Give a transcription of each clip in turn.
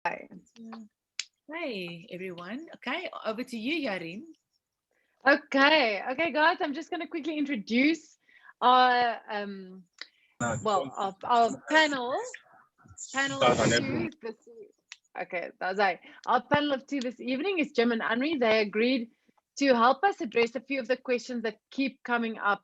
Hey everyone. Okay, over to you, Yarin. Okay, guys. I'm just going to quickly introduce our our panel of two this. Okay, that's right. Our panel of two this evening is Jim and Henri. They agreed to help us address a few of the questions that keep coming up,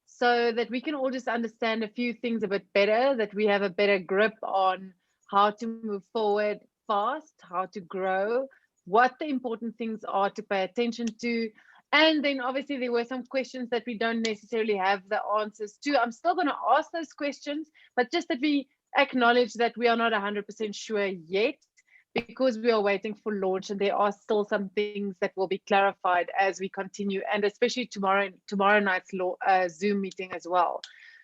so that we can all just understand a few things a bit better. That we have a better grip on how to move forward fast, how to grow, what the important things are to pay attention to. And then obviously there were some questions that we don't necessarily have the answers to. I'm still going to ask those questions, but just that we acknowledge that we are not 100% sure yet, because we are waiting for launch, and there are still some things that will be clarified as we continue, and especially tomorrow night's Zoom meeting as well.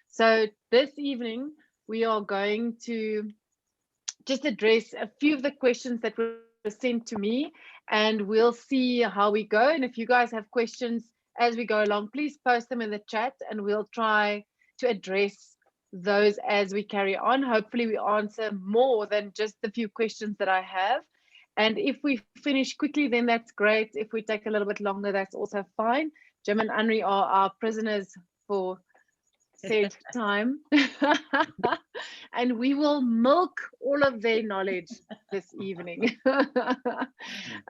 So this evening we are going to just address a few of the questions that were sent to me, and we'll see how we go. And if you guys have questions as we go along, please post them in the chat, and we'll try to address those as we carry on. Hopefully we answer more than just the few questions that I have. And if we finish quickly, then that's great. If we take a little bit longer, that's also fine. Jim and Henri are our prisoners for said time. And we will milk all of their knowledge this evening.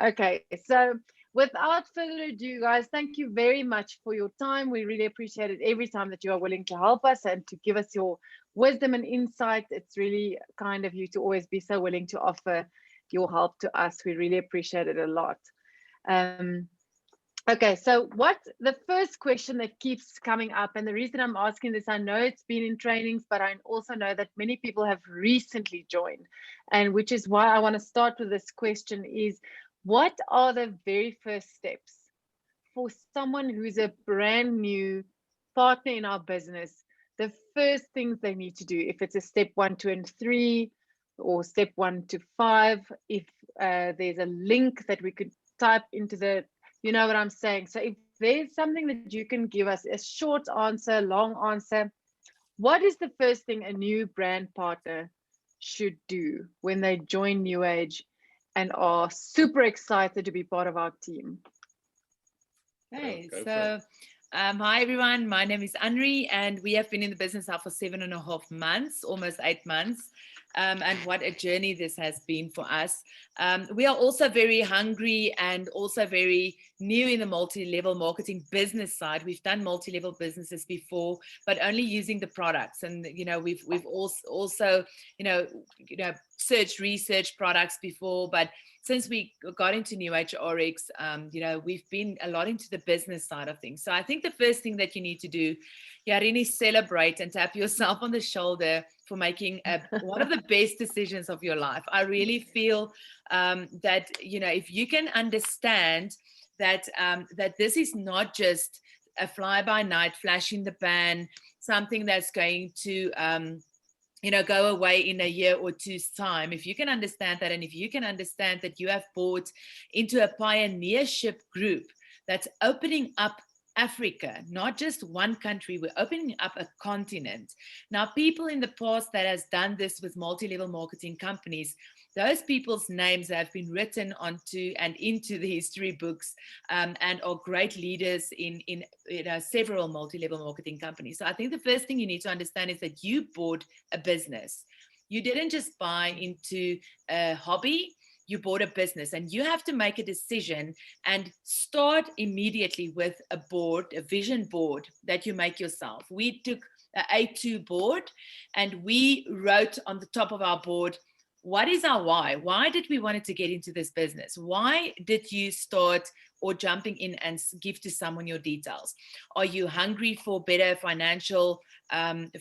Okay, so without further ado, guys, thank you very much for your time. We really appreciate it every time that you are willing to help us and to give us your wisdom and insight. It's really kind of you to always be so willing to offer your help to us. We really appreciate it a lot. Um, Okay, so what the first question that keeps coming up, and the reason I'm asking this, I know it's been in trainings, but I also know that many people have recently joined, and which is why I want to start with this question is, what are the very first steps for someone who's a brand new partner in our business? The first things they need to do, if it's a step 1, 2, and 3, or step 1 to 5, if there's a link that we could type into the, you know what I'm saying? So if there's something that you can give us, a short answer, long answer, what is the first thing a new brand partner should do when they join NewAge and are super excited to be part of our team? Okay, so hi everyone. My name is Henri, and we have been in the business now for 7.5 months, almost 8 months. And what a journey this has been for us. We are also very hungry and also very new in the multi-level marketing business side. We've done multi-level businesses before, but only using the products. And we've also searched, researched products before, but since we got into NewAge RX, we've been a lot into the business side of things. So I think the first thing that you need to do, Yarin, is celebrate and tap yourself on the shoulder for making one of the best decisions of your life. I really feel that, if you can understand that that this is not just a fly-by-night, flash in the pan, something that's going to go away in a year or two's time. If you can understand that, and if you can understand that you have bought into a pioneership group that's opening up Africa, not just one country, we're opening up a continent. Now, people in the past that has done this with multi-level marketing companies, those people's names have been written onto and into the history books, and are great leaders in several multi-level marketing companies. So I think the first thing you need to understand is that you bought a business. You didn't just buy into a hobby. You bought a business, and you have to make a decision and start immediately with a board, a vision board that you make yourself. We took an A2 board and we wrote on the top of our board, what is our why? Why did we want to get into this business? Why did you start or jumping in and give to someone your details? Are you hungry for better financial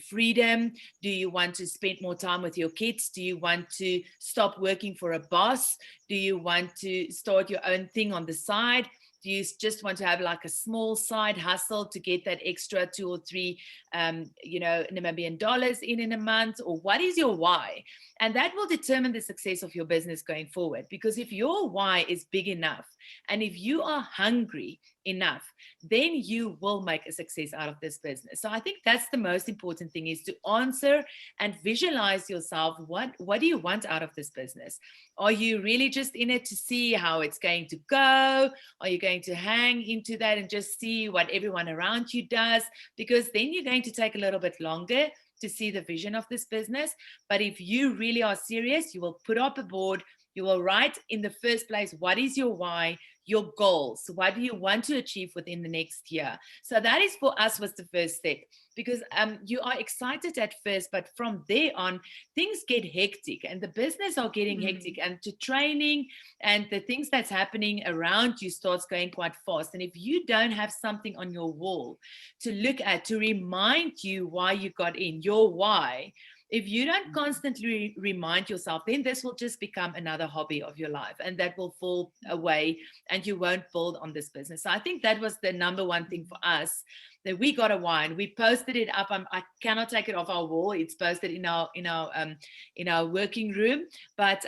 freedom? Do you want to spend more time with your kids? Do you want to stop working for a boss? Do you want to start your own thing on the side? Do you just want to have like a small side hustle to get that extra 2 or 3, Namibian dollars in a month? Or what is your why? And that will determine the success of your business going forward. Because if your why is big enough, and if you are hungry enough, then you will make a success out of this business. So I think that's the most important thing, is to answer and visualize yourself. What do you want out of this business? Are you really just in it to see how it's going to go? Are you going to hang into that and just see what everyone around you does? Because then you're going to take a little bit longer to see the vision of this business. But if you really are serious, you will put up a board. You will write in the first place, what is your why, your goals? What do you want to achieve within the next year? So that is, for us, was the first step, because you are excited at first, but from there on, things get hectic, and the business are getting hectic, and to training and the things that's happening around you starts going quite fast. And if you don't have something on your wall to look at, to remind you why you got in, your why, if you don't constantly remind yourself, then this will just become another hobby of your life, and that will fall away, and you won't build on this business. So I think that was the number one thing for us, that we got a why, and we posted it up. I cannot take it off our wall. It's posted in our working room. But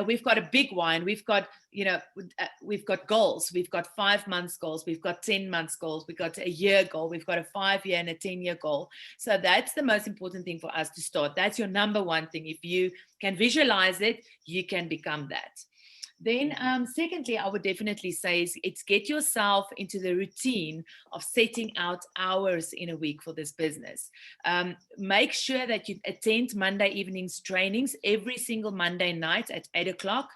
we've got a big why, and we've got goals. We've got 5 months goals. We've got 10 months goals. We've got a year goal. We've got a 5-year and a 10-year goal. So that's the most important thing for us to start. That's your number one thing. If you can visualize it, you can become that. Then secondly, I would definitely say is it's get yourself into the routine of setting out hours in a week for this business. Make sure that you attend Monday evenings trainings every single Monday night at 8 o'clock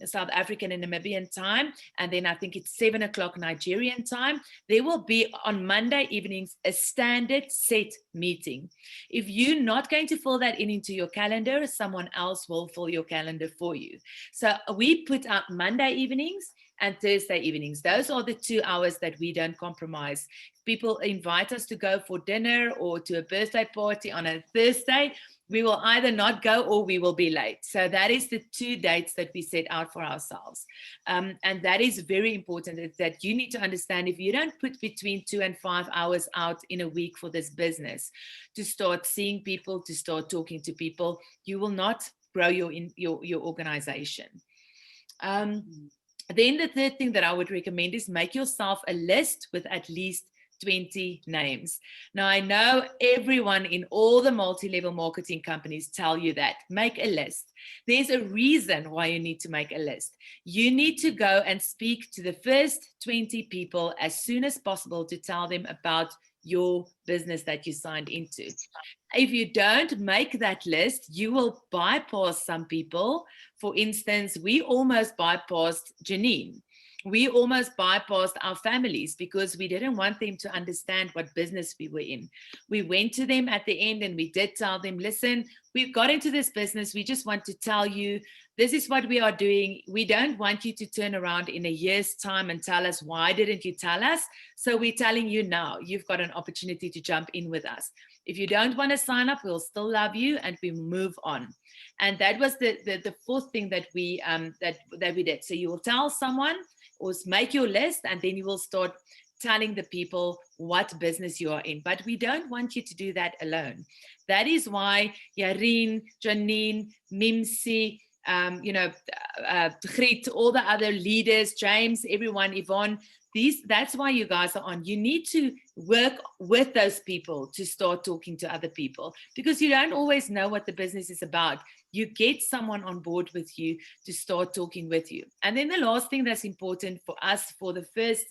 South African and Namibian time. And then I think it's 7 o'clock Nigerian time. There will be on Monday evenings a standard set meeting. If you're not going to fill that into your calendar, someone else will fill your calendar for you. So we put up Monday evenings and Thursday evenings. Those are the 2 hours that we don't compromise. If people invite us to go for dinner or to a birthday party on a Thursday, we will either not go or we will be late. So that is the 2 dates that we set out for ourselves. And that is very important, is that you need to understand, if you don't put between 2 and 5 hours out in a week for this business to start seeing people, to start talking to people, you will not grow your organization. Then the third thing that I would recommend is make yourself a list with at least 20 names. Now, I know everyone in all the multi-level marketing companies tell you that. Make a list. There's a reason why you need to make a list. You need to go and speak to the first 20 people as soon as possible to tell them about your business that you signed into. If you don't make that list, you will bypass some people. For instance, we almost bypassed Janine. We almost bypassed our families because we didn't want them to understand what business we were in. We went to them at the end and we did tell them, listen, we've got into this business. We just want to tell you, this is what we are doing. We don't want you to turn around in a year's time and tell us, why didn't you tell us? So we're telling you now, you've got an opportunity to jump in with us. If you don't want to sign up, we'll still love you and we move on. And that was the fourth thing that we did. So you will tell someone, or make your list, and then you will start telling the people what business you are in. But we don't want you to do that alone. That is why Yareen, Janine, Mimsi, Griet, all the other leaders, James, everyone, Yvonne, that's why you guys are on. You need to work with those people to start talking to other people, because you don't always know what the business is about. You get someone on board with you to start talking with you. And then the last thing that's important for us for the first,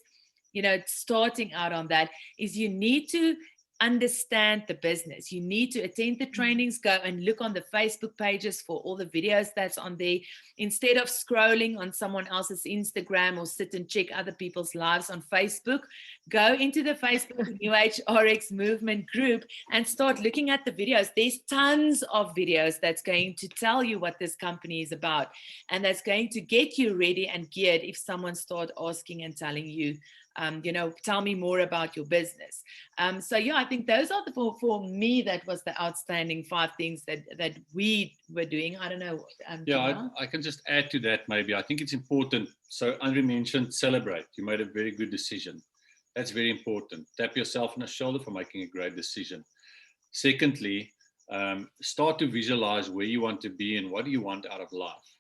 starting out on that, is you need to understand the business. You need to attend the trainings, go and look on the Facebook pages for all the videos that's on there. Instead of scrolling on someone else's Instagram or sit and check other people's lives on Facebook, go into the Facebook NewAge RX movement group and start looking at the videos. There's tons of videos that's going to tell you what this company is about, and that's going to get you ready and geared if someone starts asking and telling you Tell me more about your business. So yeah, I think those are for me, that was the outstanding 5 things that we were doing. I don't know. I can just add to that maybe. I think it's important. So Andre mentioned celebrate. You made a very good decision. That's very important. Tap yourself on the shoulder for making a great decision. Secondly, start to visualize where you want to be and what do you want out of life,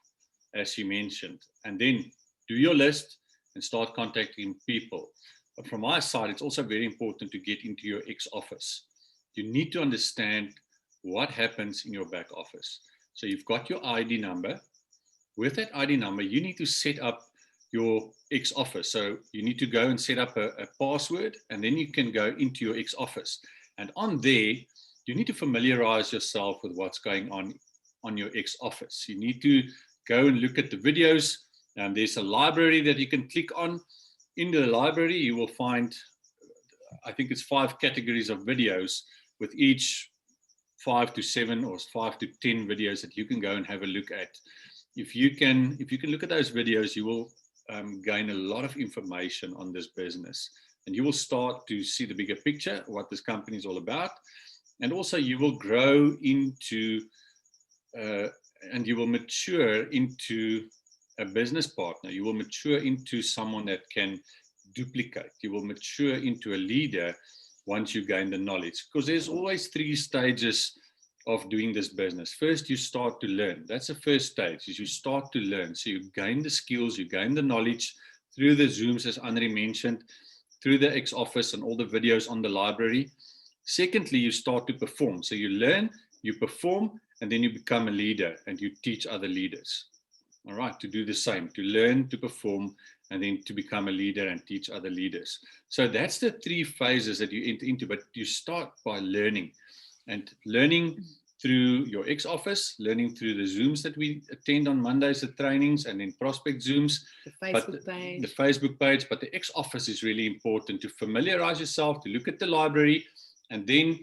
as you mentioned. And then do your list and start contacting people. But from my side, it's also very important to get into your ex-office. You need to understand what happens in your back office. So you've got your ID number. With that ID number, you need to set up your ex-office. So you need to go and set up a password, and then you can go into your ex-office. And on there, you need to familiarize yourself with what's going on your ex-office. You need to go and look at the videos. There's a library that you can click on. In the library, you will find, I think it's 5 categories of videos, with each 5 to 7 or 5 to 10 videos that you can go and have a look at. If you can look at those videos, you will gain a lot of information on this business, and you will start to see the bigger picture, what this company is all about. And also you will grow into and you will mature into a business partner. You will mature into someone that can duplicate. You will mature into a leader once you gain the knowledge, because there's always 3 stages of doing this business. First, you start to learn. That's the first stage, is you start to learn. So you gain the skills, you gain the knowledge through the Zooms, as Andre mentioned, through the ex-office and all the videos on the library. Secondly, you start to perform. So you learn, you perform, and then you become a leader and you teach other leaders. All right, to do the same, to learn, to perform, and then to become a leader and teach other leaders. So that's the 3 phases that you enter into, but you start by learning. And learning through your ex-office, learning through the Zooms that we attend on Mondays, the trainings, and then prospect Zooms. The Facebook page. The Facebook page, but the ex-office is really important to familiarize yourself, to look at the library. And then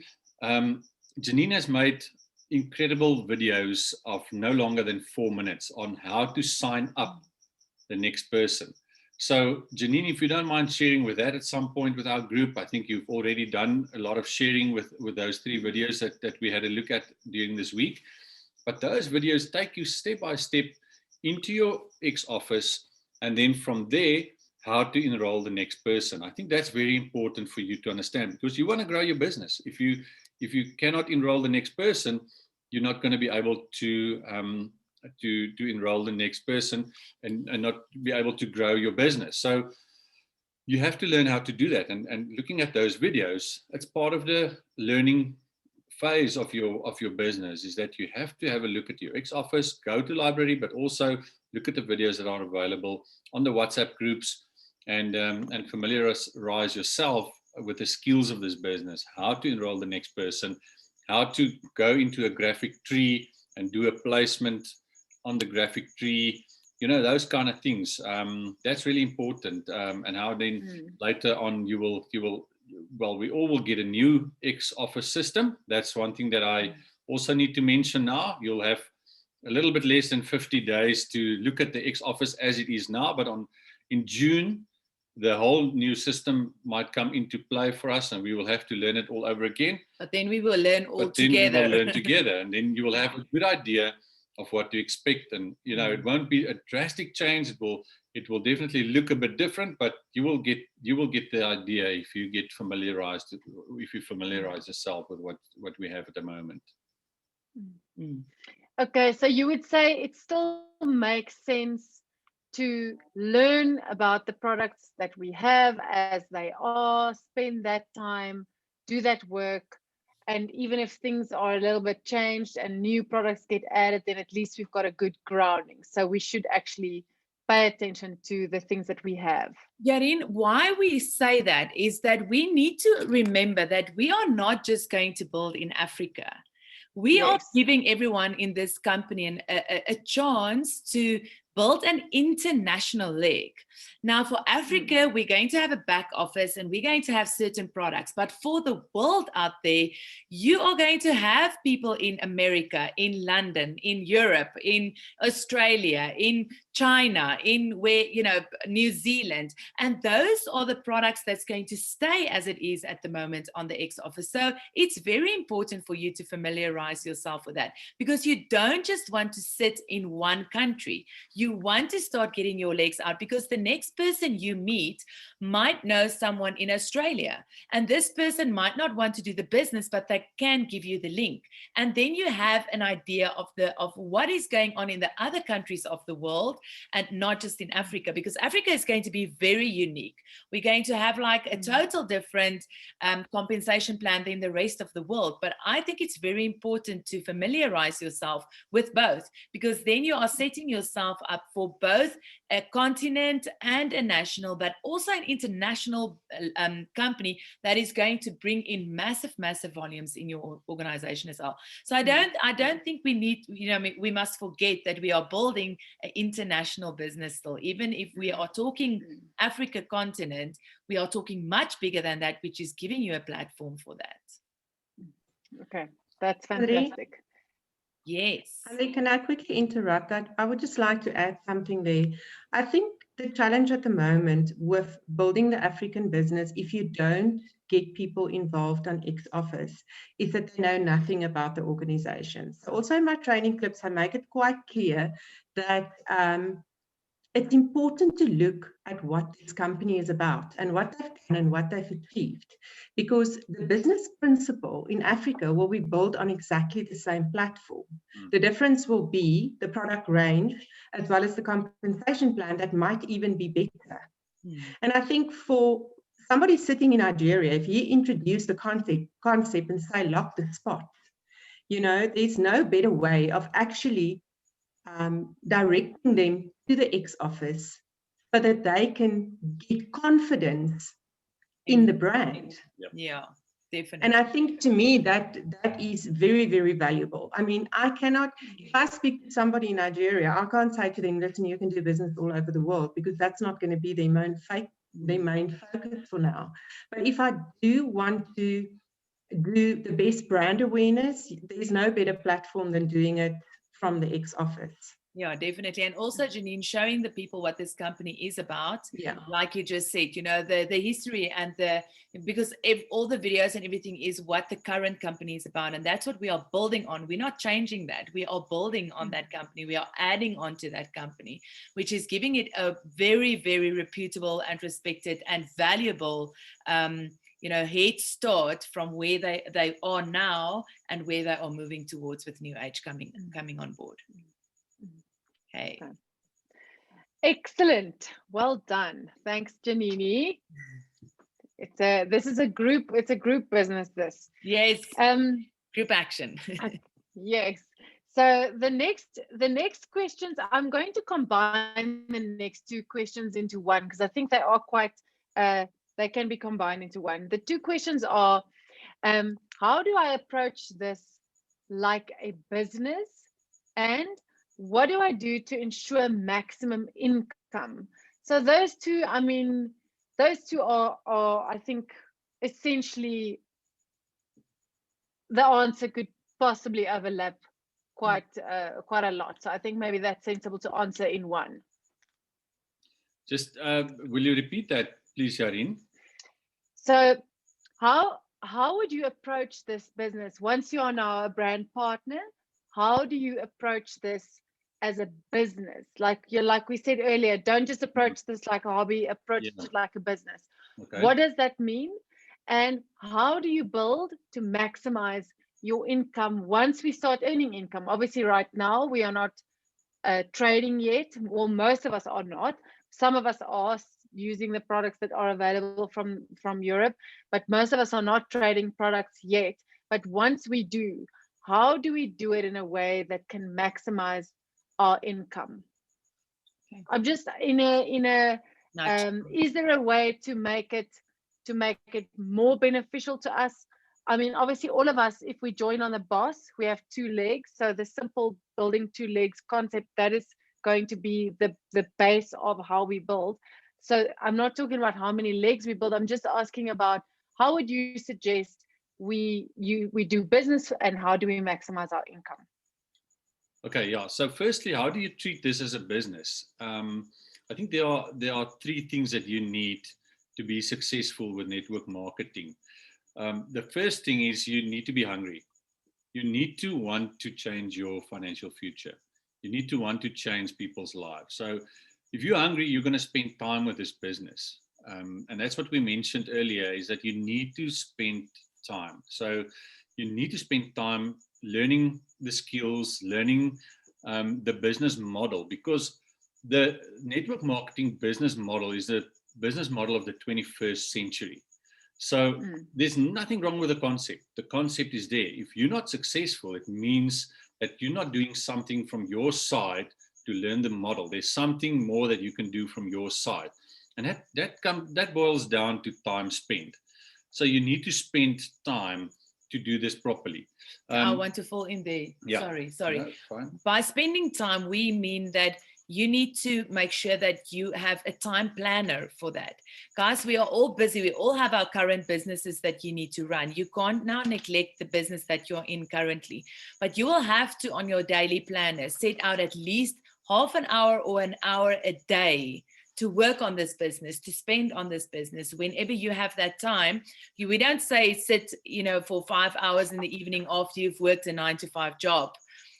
Janine has made incredible videos of no longer than 4 minutes on how to sign up the next person. So Janine, if you don't mind sharing with that at some point with our group, I think you've already done a lot of sharing with those 3 videos that we had a look at during this week. But those videos take you step by step into your ex-office, and then from there, how to enroll the next person. I think that's very important for you to understand, because you want to grow your business. If you cannot enroll the next person, you're not going to be able to enroll the next person and not be able to grow your business. So you have to learn how to do that. And looking at those videos, it's part of the learning phase of your business, is that you have to have a look at your ex-office, go to library, but also look at the videos that are available on the WhatsApp groups, and familiarize yourself with the skills of this business, how to enroll the next person, how to go into a graphic tree and do a placement on the graphic tree, those kind of things. That's really important. And how then later on we all will get a new ex-office system. That's one thing that I also need to mention now. You'll have a little bit less than 50 days to look at the ex-office as it is now, but in June, the whole new system might come into play for us, and we will have to learn it all over again. But then we will learn all together. Then we will learn together, and then you will have a good idea of what to expect. And it won't be a drastic change. It will definitely look a bit different, but you will get the idea if you familiarize yourself with what we have at the moment. Okay, so you would say it still makes sense to learn about the products that we have as they are, spend that time, do that work. And even if things are a little bit changed and new products get added, then at least we've got a good grounding. So we should actually pay attention to the things that we have. Yarin, why we say that is that we need to remember that we are not just going to build in Africa. We are giving everyone in this company a chance to build an international leg. Now, for Africa, we're going to have a back office and we're going to have certain products. But for the world out there, you are going to have people in America, in London, in Europe, in Australia, in China, in New Zealand. And those are the products that's going to stay as it is at the moment on the X office. So it's very important for you to familiarize yourself with that, because you don't just want to sit in one country. You want to start getting your legs out, because the next person you meet might know someone in Australia, and this person might not want to do the business, but they can give you the link. And then you have an idea of what is going on in the other countries of the world, and not just in Africa, because Africa is going to be very unique. We're going to have like a total different compensation plan than the rest of the world. But I think it's very important to familiarize yourself with both, because then you are setting yourself up for both a continent and a national, but also an international company that is going to bring in massive volumes in your organization as well. So I don't think we need, we must forget that we are building an international business still. Even if we are talking Africa continent, we are talking much bigger than that, which is giving you a platform for that. Okay, that's fantastic. Yes. André, can I quickly interrupt that? I would just like to add something there. I think the challenge at the moment with building the African business, if you don't get people involved on X office, is that they know nothing about the organization. So also in my training clips, I make it quite clear that it's important to look at what this company is about and what they've done and what they've achieved, because the business principle in Africa will be built on exactly the same platform. The difference will be the product range as well as the compensation plan that might even be better. And I think for somebody sitting in Nigeria, if you introduce the concept and say lock the spot, there's no better way of actually directing them to the X office so that they can get confidence in the brand. Yeah, definitely. And I think to me that is very, very valuable. I mean, if I speak to somebody in Nigeria, I can't say to them, listen, you can do business all over the world, because that's not going to be their main focus for now. But if I do want to do the best brand awareness, there's no better platform than doing it from the X office. Yeah, definitely. And also, Janine, showing the people what this company is about. Yeah. Like you just said, the history and because all the videos and everything is what the current company is about. And that's what we are building on. We're not changing that. We are building on that company. We are adding on to that company, which is giving it a very, very reputable and respected and valuable head start from where they are now and where they are moving towards with NewAge coming on board. Okay. Excellent. Well done. Thanks, Janini. This is a group business, this. Yes. Group action. Yes. So the next questions, I'm going to combine the next two questions into one, because I think they are quite they can be combined into one. The two questions are, how do I approach this like a business, and what do I do to ensure maximum income? So those two are I think essentially the answer could possibly overlap quite a lot. So I think maybe that's sensible to answer in one. Just will you repeat that, please, Yarin? So how would you approach this business once you are now a brand partner? How do you approach this as a business? Like we said earlier, don't just approach this like a hobby, approach it like a business. Okay. What does that mean? And how do you build to maximize your income once we start earning income? Obviously, right now we are not trading yet. Well, most of us are not. Some of us are using the products that are available from Europe, but most of us are not trading products yet. But once we do, how do we do it in a way that can maximize our income? Okay. I'm just is there a way to make it more beneficial to us? I mean, obviously all of us, if we join on the boss, we have two legs. So the simple building two legs concept, that is going to be the base of how we build. So I'm not talking about how many legs we build. I'm just asking about how would you suggest we do business, and how do we maximize our income? Okay, yeah. So firstly, how do you treat this as a business? I think there are three things that you need to be successful with network marketing. The first thing is you need to be hungry. You need to want to change your financial future. You need to want to change people's lives. So if you're hungry, you're going to spend time with this business. And that's what we mentioned earlier, is that you need to spend time. So you need to spend time learning the skills, learning the business model, because the network marketing business model is the business model of the 21st century. So there's nothing wrong with the concept. The concept is there. If you're not successful, it means that you're not doing something from your side to learn the model. There's something more that you can do from your side. And that boils down to time spent. So you need to spend time to do this properly. I want to fall in there. Yeah. Sorry. No, fine. By spending time, we mean that you need to make sure that you have a time planner for that. Guys, we are all busy. We all have our current businesses that you need to run. You can't now neglect the business that you're in currently, but you will have to, on your daily planner, set out at least half an hour or an hour a day to work on this business, to spend on this business whenever you have that time. We don't say sit, for 5 hours in the evening after you've worked a 9-to-5 job.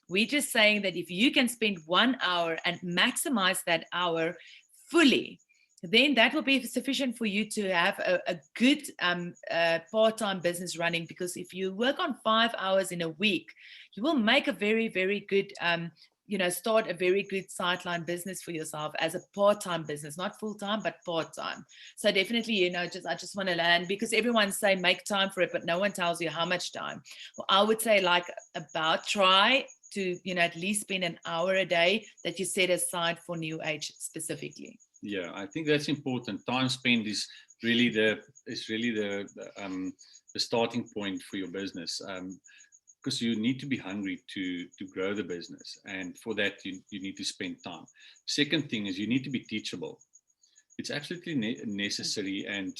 We're just saying that if you can spend 1 hour and maximize that hour fully, then that will be sufficient for you to have a good part-time business running. Because if you work on 5 hours in a week, you will make a very, very good start a very good sideline business for yourself as a part-time business, not full-time, but part-time. So definitely, I just want to learn, because everyone say make time for it, but no one tells you how much time. Well, I would say try to, at least spend an hour a day that you set aside for NewAge specifically. Yeah, I think that's important. Time spent is really the starting point for your business. Because you need to be hungry to grow the business, and for that you need to spend time. Second thing is you need to be teachable. It's absolutely necessary and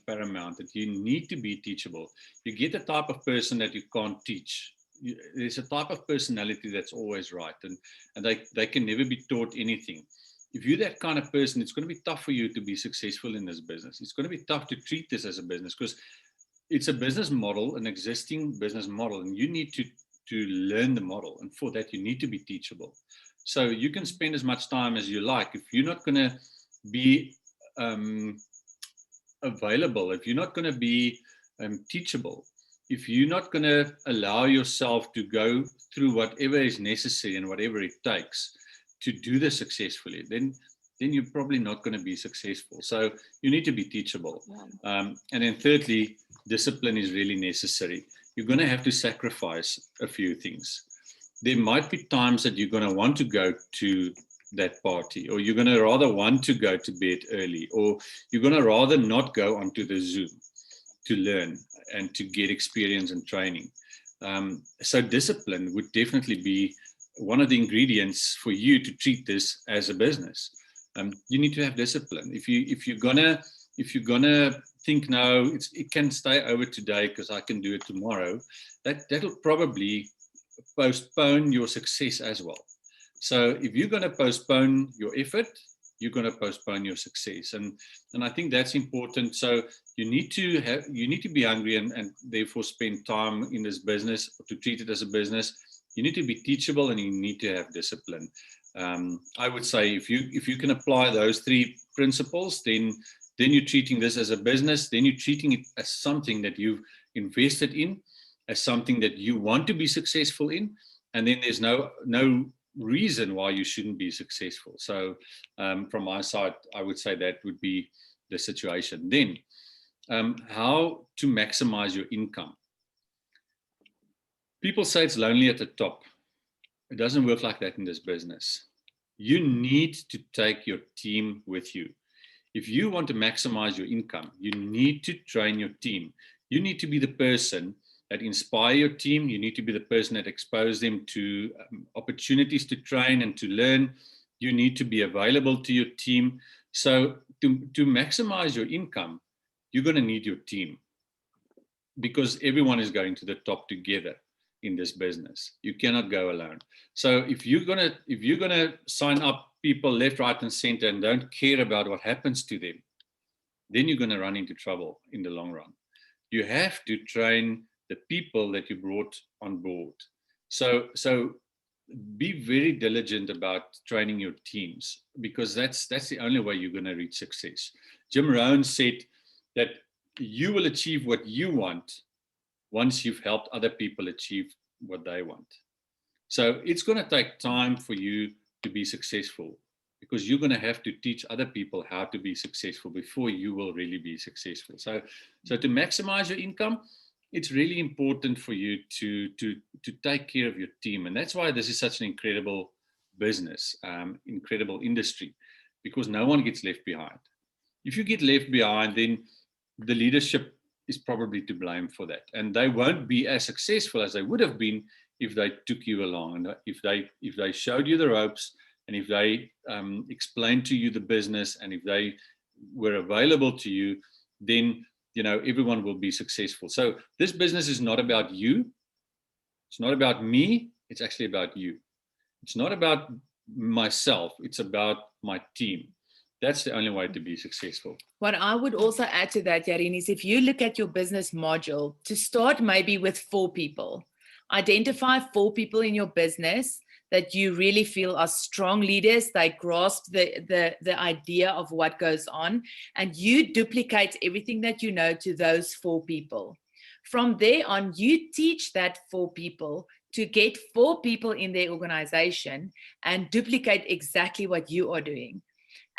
paramount that you need to be teachable. You get a type of person that you can't teach. There's a type of personality that's always right, and they can never be taught anything. If you're that kind of person, it's going to be tough for you to be successful in this business. It's going to be tough to treat this as a business, because it's a business model, an existing business model, and you need to learn the model. And for that, you need to be teachable. So you can spend as much time as you like. If you're not going to be available, if you're not going to be teachable, if you're not going to allow yourself to go through whatever is necessary and whatever it takes to do this successfully, then you're probably not going to be successful. So you need to be teachable. And then thirdly, discipline is really necessary. You're going to have to sacrifice a few things. There might be times that you're going to want to go to that party, or you're going to rather want to go to bed early, or you're going to rather not go onto the Zoom to learn and to get experience and training. So discipline would definitely be one of the ingredients for you to treat this as a business. You need to have discipline. If you're gonna think, no, it can stay over today because I can do it tomorrow, that'll probably postpone your success as well. So if you're going to postpone your effort, you're going to postpone your success, and I think that's important. So you need to be hungry and therefore spend time in this business, to treat it as a business. You need to be teachable, and you need to have discipline. I would say if you can apply those three principles, then you're treating this as a business. Then you're treating it as something that you've invested in, as something that you want to be successful in, and then there's no reason why you shouldn't be successful. So from my side, I would say that would be the situation. Then how to maximize your income. People say it's lonely at the top. It doesn't work like that in this business. You need to take your team with you. If you want to maximize your income, you need to train your team. You need to be the person that inspire your team. You need to be the person that expose them to opportunities to train and to learn. You need to be available to your team. So to maximize your income, you're going to need your team, because everyone is going to the top together in this business. You cannot go alone. So if you're gonna sign up people left, right, and center and don't care about what happens to them, then you're going to run into trouble in the long run. You have to train the people that you brought on board. So be very diligent about training your teams, because that's the only way you're going to reach success. Jim Rohn said that you will achieve what you want once you've helped other people achieve what they want. So it's going to take time for you to be successful, because you're going to have to teach other people how to be successful before you will really be successful. So to maximize your income, it's really important for you to take care of your team. And that's why this is such an incredible business, incredible industry, because no one gets left behind. If you get left behind, then the leadership is probably to blame for that. And they won't be as successful as they would have been if they took you along, and if they showed you the ropes, and if they explained to you the business, and if they were available to you, then everyone will be successful. So this business is not about you. It's not about me. It's actually about you. It's not about myself. It's about my team. That's the only way to be successful. What I would also add to that, Yarin, is if you look at your business module, to start maybe with 4 people. Identify 4 people in your business that you really feel are strong leaders. They grasp the idea of what goes on, and you duplicate everything that you know to those 4 people. From there on, you teach that 4 people to get 4 people in their organization and duplicate exactly what you are doing.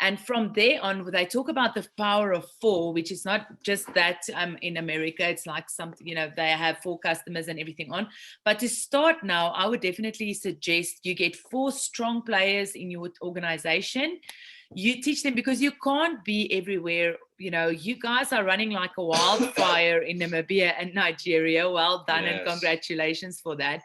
And from there on, they talk about the power of 4, which is not just that in America, it's like something, they have 4 customers and everything on. But to start now, I would definitely suggest you get 4 strong players in your organization. You teach them, because you can't be everywhere. You guys are running like a wildfire in Namibia and Nigeria. Well done. Yes. And congratulations for that.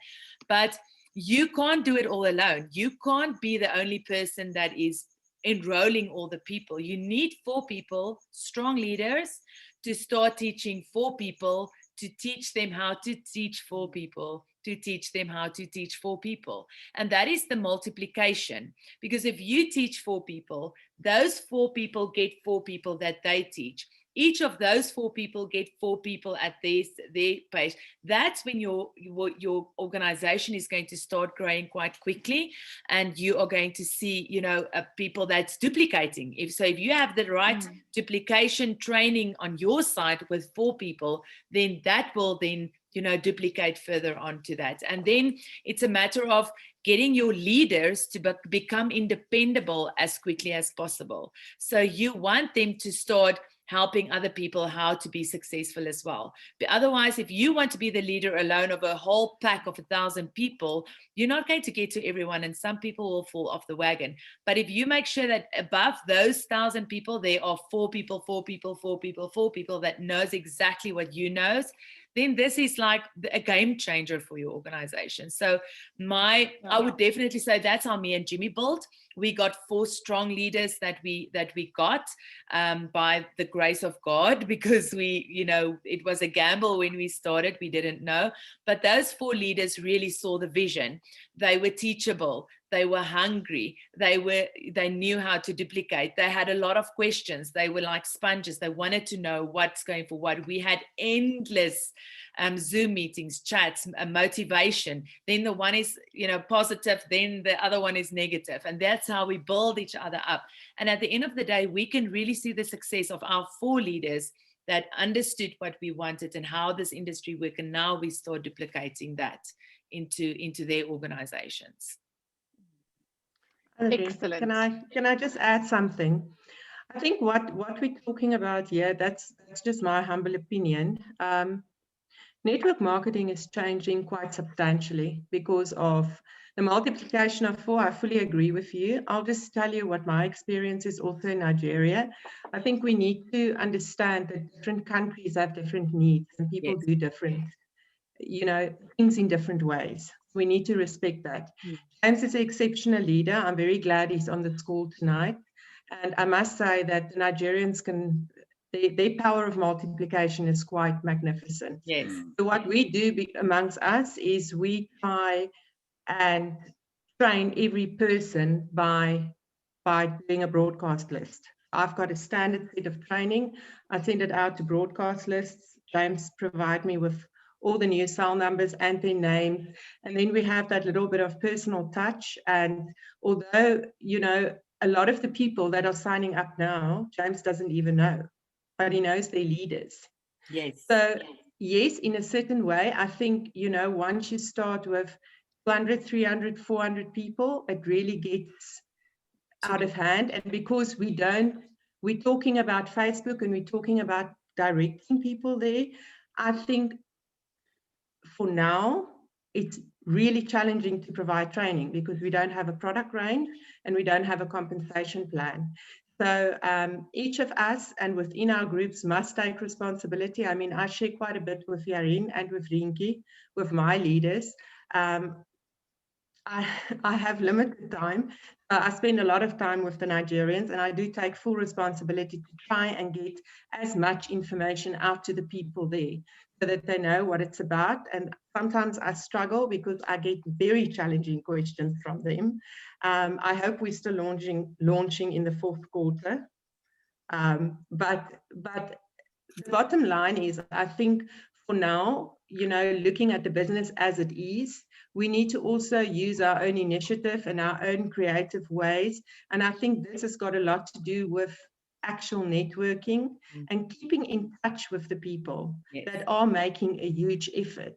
But you can't do it all alone. You can't be the only person that is enrolling all the people. You need 4 people, strong leaders, to start teaching 4 people, to teach them how to teach 4 people, to teach them how to teach 4 people. And that is the multiplication. Because if you teach 4 people, those 4 people get 4 people that they teach. Each of those 4 people get 4 people at their pace. That's when your organization is going to start growing quite quickly, and you are going to see, people that's duplicating. If you have the right duplication training on your side with 4 people, then that will then duplicate further onto that. And then it's a matter of getting your leaders to become independable as quickly as possible. So you want them to start helping other people how to be successful as well. But otherwise, if you want to be the leader alone of a whole pack of 1,000 people, you're not going to get to everyone, and some people will fall off the wagon. But if you make sure that above those 1,000 people, there are 4 people that knows exactly what you knows, then this is like a game changer for your organization. So I would definitely say that's how me and Jimmy built. We got 4 strong leaders that we got by the grace of God, because it was a gamble when we started. We didn't know, but those 4 leaders really saw the vision. They were teachable. They were hungry. They knew how to duplicate. They had a lot of questions. They were like sponges. They wanted to know what's going for what. We had endless Zoom meetings, chats, motivation. Then the one is, positive. Then the other one is negative. And that's how we build each other up. And at the end of the day, we can really see the success of our 4 leaders that understood what we wanted and how this industry works. And now we start duplicating that into their organizations. Excellent. Can I just add something? I think what we're talking about here, that's just my humble opinion. Network marketing is changing quite substantially because of the multiplication of 4. I fully agree with you. I'll just tell you what my experience is also in Nigeria. I think we need to understand that different countries have different needs, and people do different, things in different ways. We need to respect that. Mm. James is an exceptional leader. I'm very glad he's on the call tonight. And I must say that the Nigerians their power of multiplication is quite magnificent. Yes. So what we do amongst us is we try and train every person by doing a broadcast list. I've got a standard set of training. I send it out to broadcast lists. James provide me with all the new cell numbers and their names. And then we have that little bit of personal touch. And although, you know, a lot of the people that are signing up now, James doesn't even know, but he knows their leaders. Yes. So yes, in a certain way, I think, you know, once you start with 200, 300, 400 people, it really gets out of hand. And because we're talking about Facebook and we're talking about directing people there, I think for now, it's really challenging to provide training because we don't have a product range and we don't have a compensation plan. So each of us and within our groups must take responsibility. I mean, I share quite a bit with Yarin and with Rinki, with my leaders. I have limited time. I spend a lot of time with the Nigerians, and I do take full responsibility to try and get as much information out to the people there so that they know what it's about. And sometimes I struggle because I get very challenging questions from them. I hope we're still launching in the fourth quarter. But the bottom line is, I think for now, you know, looking at the business as it is, we need to also use our own initiative and our own creative ways. And I think this has got a lot to do with actual networking and keeping in touch with the people that are making a huge effort.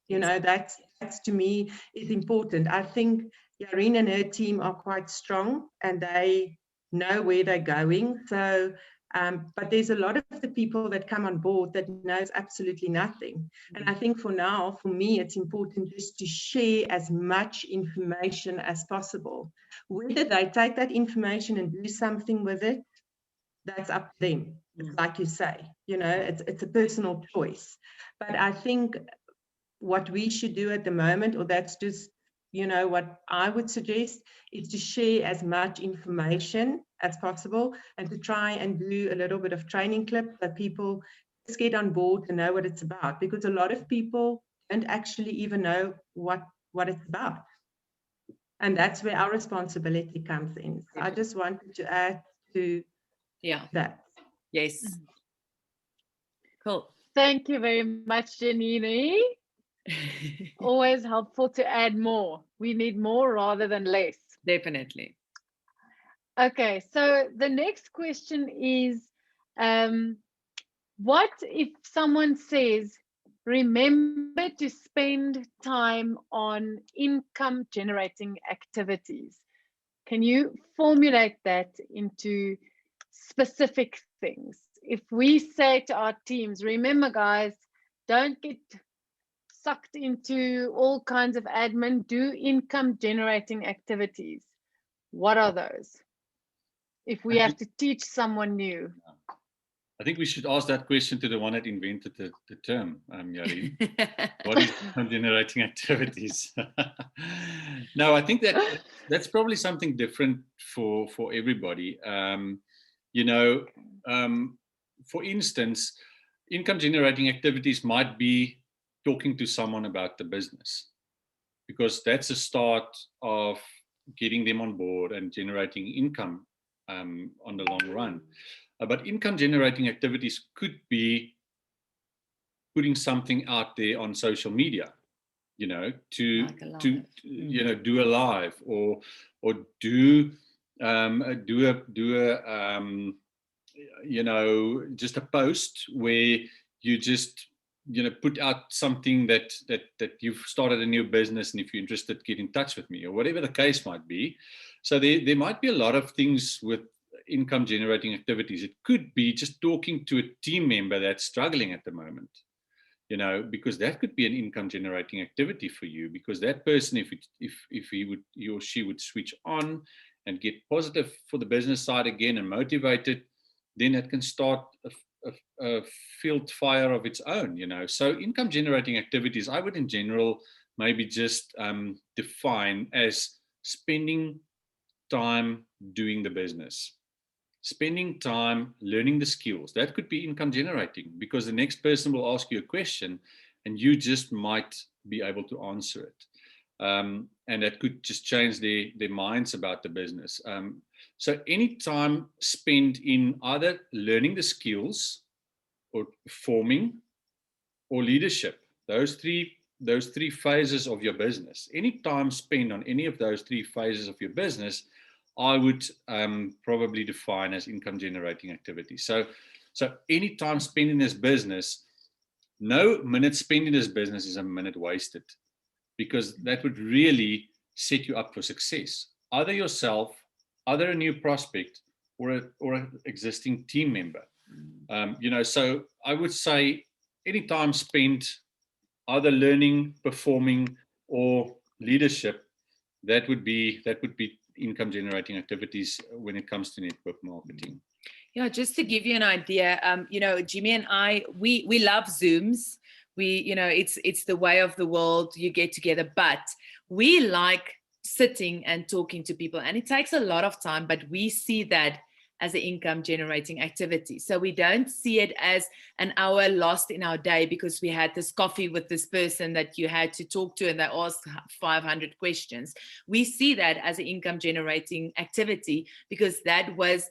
You know, that's to me is important. I think Yarin and her team are quite strong and they know where they're going. So but there's a lot of the people that come on board that knows absolutely nothing. And I think for now, for me, it's important just to share as much information as possible. Whether they take that information and do something with it, that's up to them. It's like you say, you know, it's a personal choice. But I think what we should do at the moment, or that's just, you know, what I would suggest, is to share as much information as possible and to try and do a little bit of training clips so people just get on board and know what it's about, because a lot of people don't actually even know what it's about. And that's where our responsibility comes in. So I just wanted to add to that. Yes. Cool. Thank you very much, Janine. Always helpful to add more. We need more rather than less. Definitely. Okay, so the next question is, what if someone says, remember to spend time on income generating activities? Can you formulate that into specific things? If we say to our teams, remember guys, don't get sucked into all kinds of admin, do income generating activities. What are those? If we have to teach someone new. I think we should ask that question to the one that invented the term, Yarin. What is income generating activities? No, I think that's probably something different for everybody. You know, for instance, income generating activities might be talking to someone about the business, because that's a start of getting them on board and generating income on the long run. But income generating activities could be putting something out there on social media, you know, to you know, do a live or do you know, just a post where you just, you know, put out something that you've started a new business, and if you're interested, get in touch with me, or whatever the case might be. So there might be a lot of things with income generating activities. It could be just talking to a team member that's struggling at the moment, you know, because that could be an income generating activity for you, because that person, if he or she would switch on and get positive for the business side again and motivated, then it can start a field fire of its own, you know. So income generating activities, I would in general maybe just define as spending time doing the business, spending time learning the skills. That could be income generating, because the next person will ask you a question and you just might be able to answer it. And that could just change their minds about the business. So any time spent in either learning the skills or performing or leadership, those three phases of your business, any time spent on any of those three phases of your business, I would probably define as income generating activity. So any time spent in this business, no minute spent in this business is a minute wasted, because that would really set you up for success, either yourself, either a new prospect, or an existing team member. So I would say any time spent either learning, performing, or leadership, that would be income generating activities when it comes to network marketing. Yeah, just to give you an idea, Jimmy and I, we love Zooms. It's the way of the world. You get together, but we like sitting and talking to people, and it takes a lot of time, but we see that as an income generating activity. So we don't see it as an hour lost in our day because we had this coffee with this person that you had to talk to and they asked 500 questions. We see that as an income generating activity because that was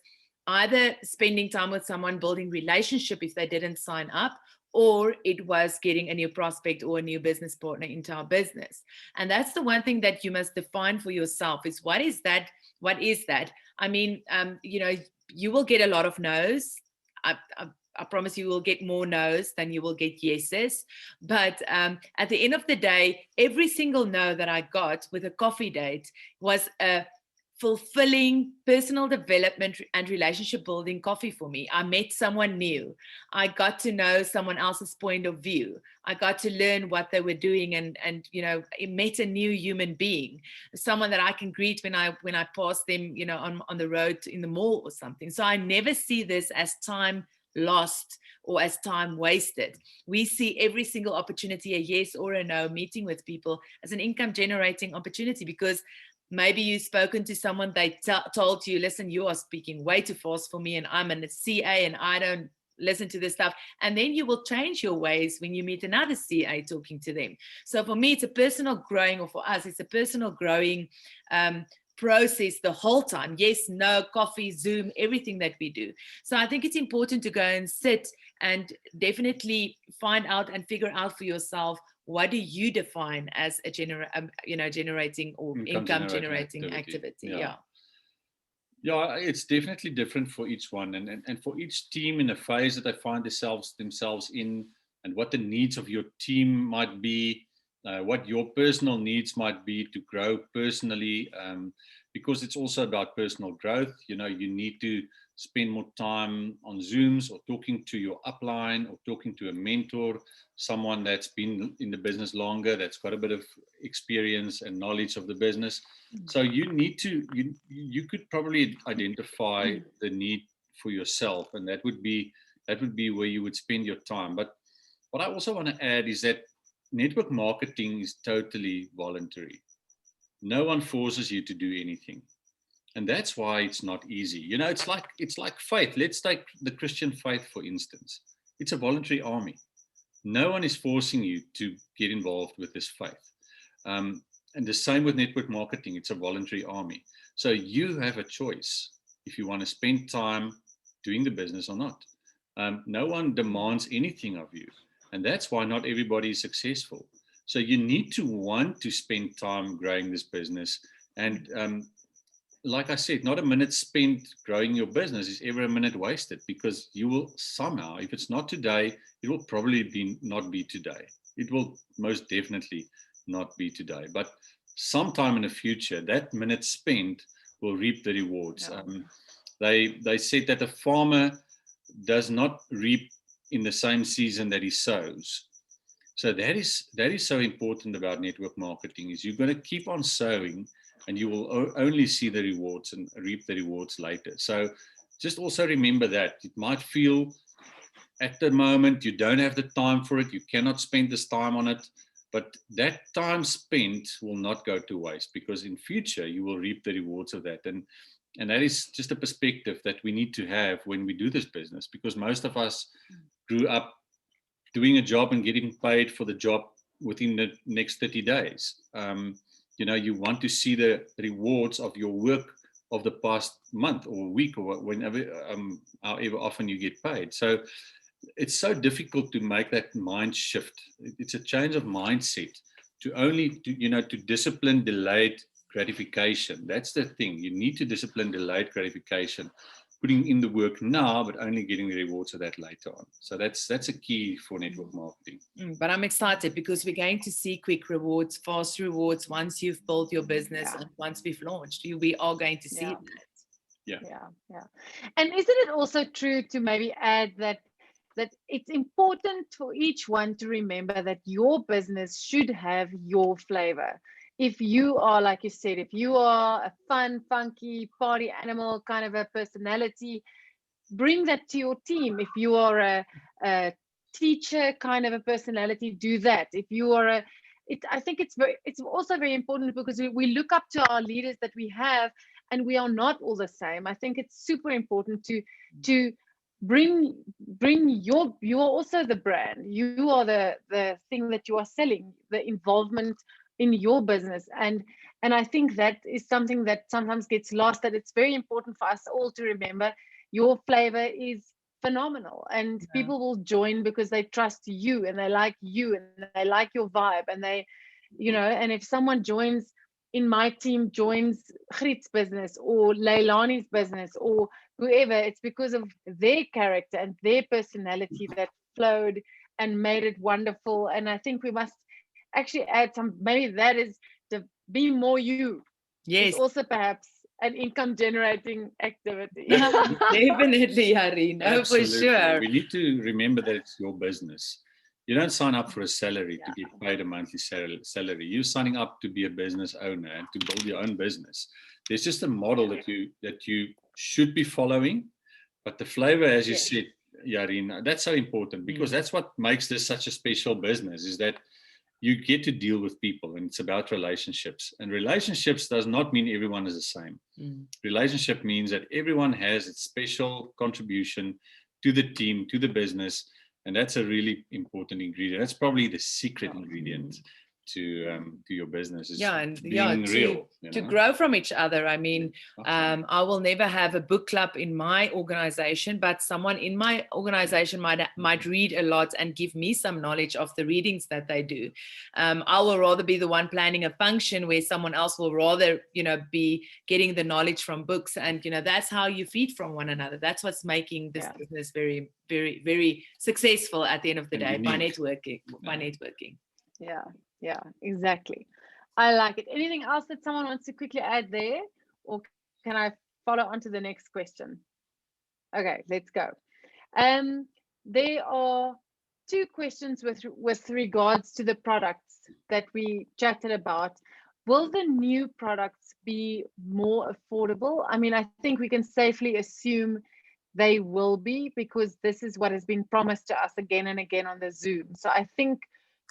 either spending time with someone, building relationship if they didn't sign up, or it was getting a new prospect or a new business partner into our business. And that's the one thing that you must define for yourself is what is that? What is that? I mean, you will get a lot of no's. I promise you will get more no's than you will get yeses. But at the end of the day, every single no that I got with a coffee date was a fulfilling personal development and relationship building coffee for me. I met someone new. I got to know someone else's point of view. I got to learn what they were doing and met a new human being, someone that I can greet when I pass them, on the road in the mall or something. So I never see this as time lost or as time wasted. We see every single opportunity, a yes or a no, meeting with people as an income generating opportunity, because maybe you've spoken to someone, they told you, listen, you are speaking way too fast for me and I'm a CA and I don't listen to this stuff. And then you will change your ways when you meet another CA talking to them. So for me, it's a personal growing, or for us, it's a personal growing process the whole time. Yes, no, coffee, Zoom, everything that we do. So I think it's important to go and sit and definitely find out and figure out for yourself, what do you define as a generating or income generating activity? Yeah, it's definitely different for each one, and for each team in a phase that they find themselves in, and what the needs of your team might be, what your personal needs might be to grow personally, because it's also about personal growth. You need to spend more time on Zooms or talking to your upline or talking to a mentor, someone that's been in the business longer, that's got a bit of experience and knowledge of the business. So you need to, you could probably identify the need for yourself, and that would be where you would spend your time. But what I also want to add is that network marketing is totally voluntary. No one forces you to do anything. And that's why it's not easy. It's like faith. Let's take the Christian faith, for instance. It's a voluntary army. No one is forcing you to get involved with this faith. And the same with network marketing. It's a voluntary army. So you have a choice if you want to spend time doing the business or not. No one demands anything of you. And that's why not everybody is successful. So you need to want to spend time growing this business. And like I said, not a minute spent growing your business is ever a minute wasted, because you will somehow, if it's not today, it will probably not be today. It will most definitely not be today. But sometime in the future, that minute spent will reap the rewards. Yeah. They said that a farmer does not reap in the same season that he sows. So that is so important about network marketing, is you're going to keep on sowing, and you will only see the rewards and reap the rewards later. So just also remember that. It might feel at the moment you don't have the time for it, you cannot spend this time on it, But that time spent will not go to waste, because in future you will reap the rewards of that. And that is just a perspective that we need to have when we do this business, because most of us grew up doing a job and getting paid for the job within the next 30 days. You want to see the rewards of your work of the past month or week or whenever, however often you get paid. So it's so difficult to make that mind shift. It's a change of mindset to discipline delayed gratification. That's the thing. You need to discipline delayed gratification, putting in the work now, but only getting the rewards of that later on. So that's a key for network marketing. But I'm excited because we're going to see quick rewards, fast rewards once you've built your business and once we've launched. We are going to see that. Yeah. And isn't it also true to maybe add that it's important for each one to remember that your business should have your flavor? If you are, like you said, if you are a fun, funky, party animal kind of a personality, bring that to your team. If you are a teacher kind of a personality, do that. If you are I think it's also very important, because we look up to our leaders that we have, and we are not all the same. I think it's super important to bring you are also the brand. You are the thing that you are selling, the involvement in your business. And I think that is something that sometimes gets lost, that it's very important for us all to remember your flavor is phenomenal, and people will join because they trust you and they like you and they like your vibe, and they, and if someone joins in my team, joins Griet's business or Leilani's business or whoever, it's because of their character and their personality that flowed and made it wonderful. And I think we must actually add maybe that is to be more you. Yes. It's also perhaps an income generating activity. Definitely, Harry. No, for sure. We need to remember that it's your business. You don't sign up for a salary to get paid a monthly salary. You're signing up to be a business owner and to build your own business. There's just a model that you should be following, but the flavor, as you said, Yarin, that's so important, because that's what makes this such a special business, is that you get to deal with people, and it's about relationships. And relationships does not mean everyone is the same. Relationship means that everyone has its special contribution to the team, to the business, and that's a really important ingredient. That's probably the secret ingredient to your business, is being real. To grow from each other. I mean, I will never have a book club in my organization, but someone in my organization might read a lot and give me some knowledge of the readings that they do. I will rather be the one planning a function where someone else will rather, be getting the knowledge from books. And, that's how you feed from one another. That's what's making this business very, very, very successful at the end of the day, by networking. Yeah, exactly. I like it. Anything else that someone wants to quickly add there, or can I follow on to the next question? Okay, let's go. There are two questions with regards to the products that we chatted about. Will the new products be more affordable? I mean, I think we can safely assume they will be, because this is what has been promised to us again and again on the Zoom. So I think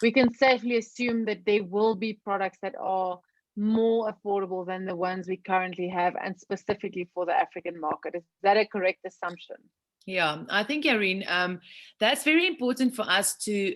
we can safely assume that there will be products that are more affordable than the ones we currently have, and specifically for the African market. Is that a correct assumption? Yeah, I think, Yarin, that's very important for us to,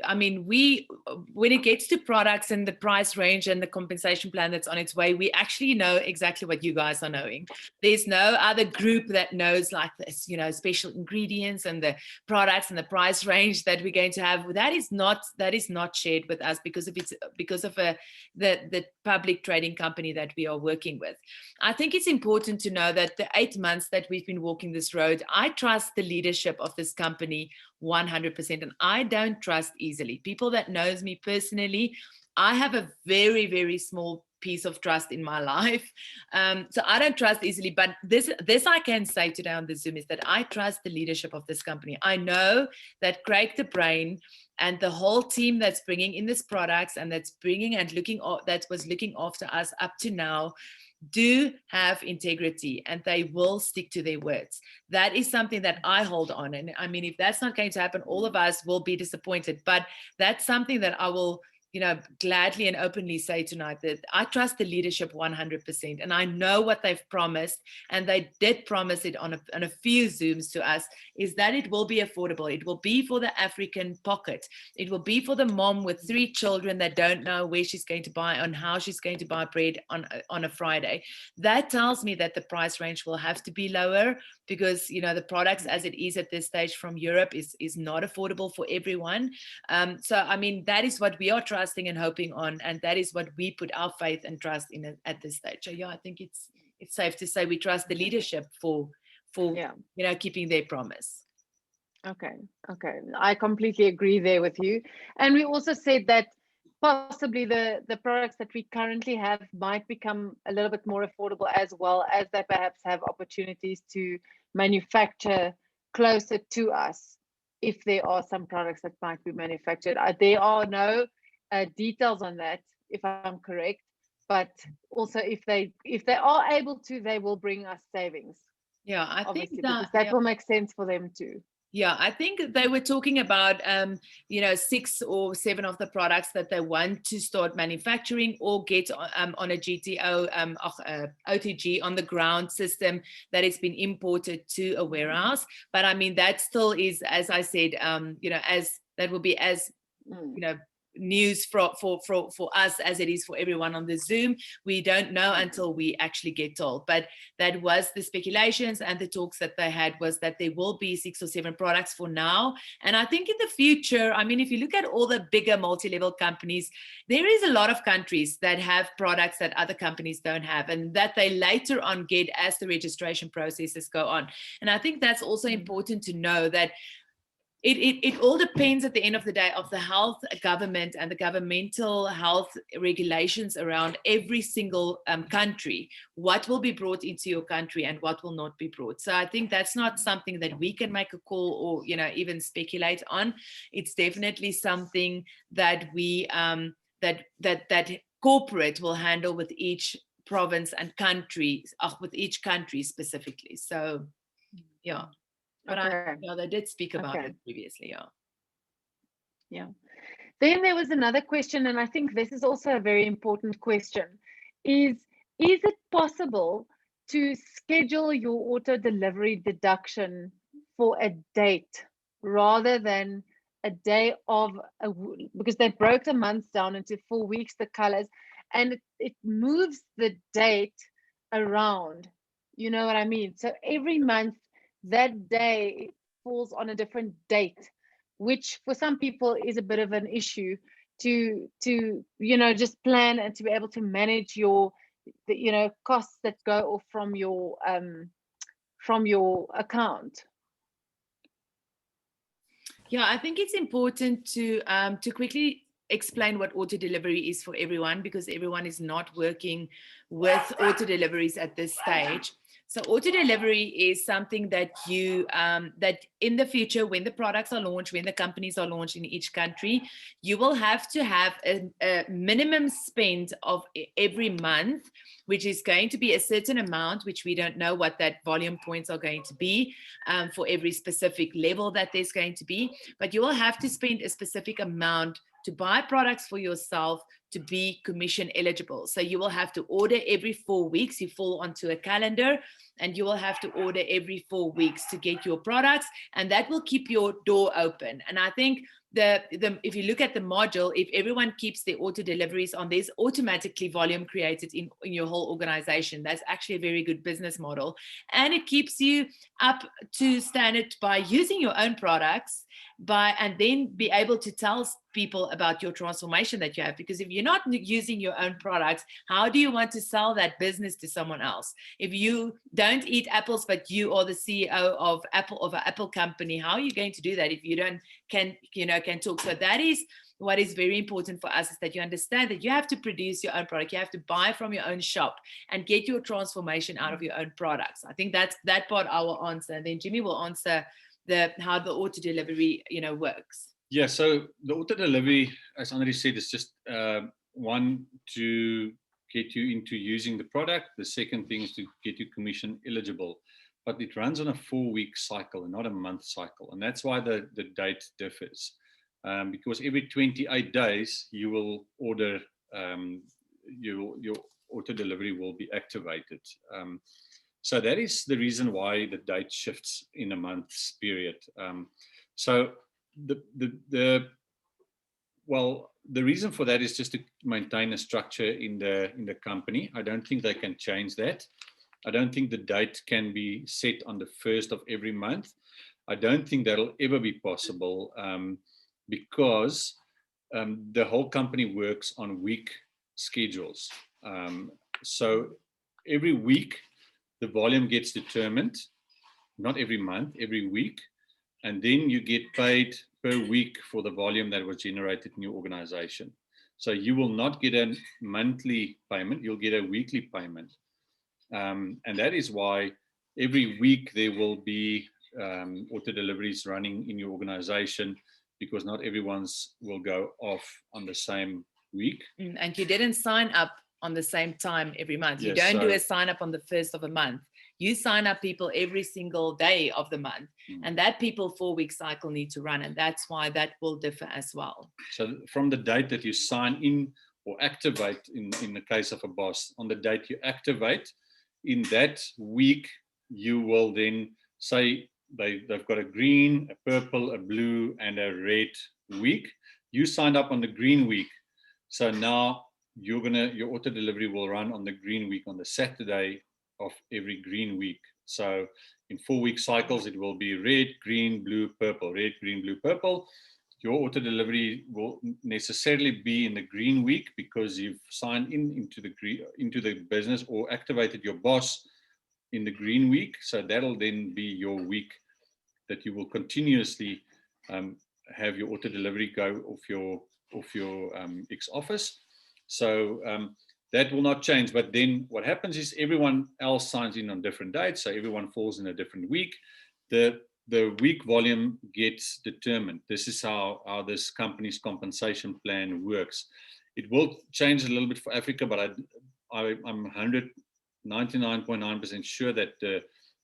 when it gets to products and the price range and the compensation plan that's on its way, we actually know exactly what you guys are knowing. There's no other group that knows like this, special ingredients and the products and the price range that we're going to have. That is not shared with us because of the public trading company that we are working with. I think it's important to know that the 8 months that we've been walking this road, I trust the leadership of this company 100%, and I don't trust easily. People that knows me personally, I have a very, very small piece of trust in my life, so I don't trust easily. But this I can say today on the Zoom is that I trust the leadership of this company. I know that Craig the Brain and the whole team that's bringing in these products and that was looking after us up to now do have integrity, and they will stick to their words. That is something that I hold on. And if that's not going to happen, all of us will be disappointed. But that's something that I will, gladly and openly say tonight that I trust the leadership 100%, and I know what they've promised, and they did promise it on a few Zooms to us, is that it will be affordable. It will be for the African pocket. It will be for the mom with 3 children that don't know where she's going to buy and how she's going to buy bread on a Friday. That tells me that the price range will have to be lower, because the products as it is at this stage from Europe is not affordable for everyone. So I mean, that is what we are trusting and hoping on, and that is what we put our faith and trust in at this stage. So yeah, I think it's safe to say we trust the leadership for keeping their promise. Okay, I completely agree there with you. And we also said that possibly the products that we currently have might become a little bit more affordable, as well as they perhaps have opportunities to manufacture closer to us if there are some products that might be manufactured. There are no details on that, if I'm correct, but also if they are able to, they will bring us savings. Yeah, I think that will make sense for them too. Yeah, I think they were talking about 6 or 7 of the products that they want to start manufacturing or get on a GTO OTG on the ground system that has been imported to a warehouse. But I mean, that still is, as I said, as that will be as news for us as it is for everyone on the Zoom. We don't know until we actually get told, but that was the speculations and the talks that they had, was that there will be 6 or 7 products for now. And I think in the future, I mean, if you look at all the bigger multi-level companies, there is a lot of countries that have products that other companies don't have, and that they later on get as the registration processes go on. And I think that's also important to know, that it all depends at the end of the day of the health government and the governmental health regulations around every single country, what will be brought into your country and what will not be brought. So I think that's not something that we can make a call or even speculate on. It's definitely something that we that corporate will handle with each province and country, with each country specifically. So yeah. But they did speak about it previously, yeah. Then there was another question, and I think this is also a very important question. Is it possible to schedule your auto delivery deduction for a date rather than a day of because they broke the months down into 4 weeks, the colors, and it moves the date around. You know what I mean? So every month, that day falls on a different date, which for some people is a bit of an issue to just plan and to be able to manage the costs that go off from your account. Yeah, I think it's important to quickly explain what auto delivery is for everyone, because everyone is not working with auto deliveries at this stage. So auto delivery is something that you that in the future, when the products are launched, when the companies are launched in each country, you will have to have a minimum spend of every month, which is going to be a certain amount, which we don't know what that volume points are going to be for every specific level that there's going to be. But you will have to spend a specific amount to buy products for yourself to be commission eligible. So you will have to order every 4 weeks. You fall onto a calendar, and you will have to order every 4 weeks to get your products, and that will keep your door open. And I think if you look at the module, if everyone keeps their auto deliveries on, there's automatically volume created in your whole organization. That's actually a very good business model, and it keeps you up to standard by using your own products, and then be able to tell people about your transformation that you have. Because if you're not using your own products, how do you want to sell that business to someone else? If you don't eat apples, but you are the CEO of an Apple company, how are you going to do that if you can talk? So that is what is very important for us, is that you understand that you have to produce your own product. You have to buy from your own shop and get your transformation out of your own products. I think that's that part I will answer, and then Jimmy will answer how the auto delivery works. Yeah, so the auto delivery, as Andri said, is just one, to get you into using the product. The second thing is to get you commission eligible, but it runs on a 4-week cycle and not a month cycle, and that's why the date differs. because every 28 days you will order, your auto delivery will be activated. So that is the reason why the date shifts in a month's period. So the reason for that is just to maintain a structure in the company. I don't think they can change that. I don't think the date can be set on the 1st of every month. I don't think that'll ever be possible, because the whole company works on week schedules. So every week the volume gets determined, not every month, every week, and then you get paid per week for the volume that was generated in your organization. So you will not get a monthly payment, you'll get a weekly payment. And that is why every week there will be auto deliveries running in your organization, because not everyone's will go off on the same week. And you didn't sign up on the same time every month. You Yes, don't do a sign up on the 1st of a month. You sign up people every single day of the month, and that people 4-week cycle need to run, and that's why that will differ as well. So from the date that you sign in or activate, in the case of a boss, on the date you activate, in that week you will then say they've got a green, a purple, a blue, and a red week. You signed up on the green week, so now your auto delivery will run on the green week, on the Saturday of every green week. So in 4-week cycles it will be red, green, blue, purple, red, green, blue, purple. Your auto delivery will necessarily be in the green week because you've signed into the business or activated your boss in the green week. So that'll then be your week that you will continuously have your auto delivery go off your ex-office. So that will not change. But then what happens is everyone else signs in on different dates, so everyone falls in a different week. The week volume gets determined. This is how this company's compensation plan works. It will change a little bit for Africa, but I'm 99.9% sure that the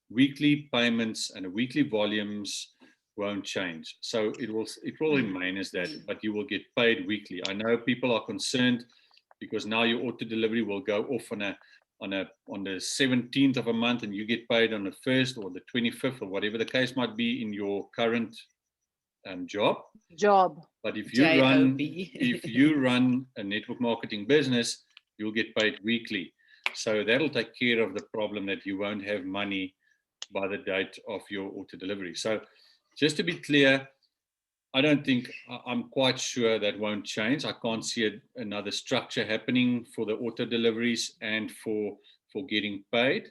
weekly payments and the weekly volumes won't change. So it will remain as that, but you will get paid weekly. I know people are concerned because now your auto delivery will go off on the 17th of a month, and you get paid on the 1st or the 25th or whatever the case might be in your current job. But if you run a network marketing business, you'll get paid weekly. So that'll take care of the problem that you won't have money by the date of your auto delivery. So just to be clear, I'm quite sure that won't change. I can't see another structure happening for the auto deliveries and for getting paid.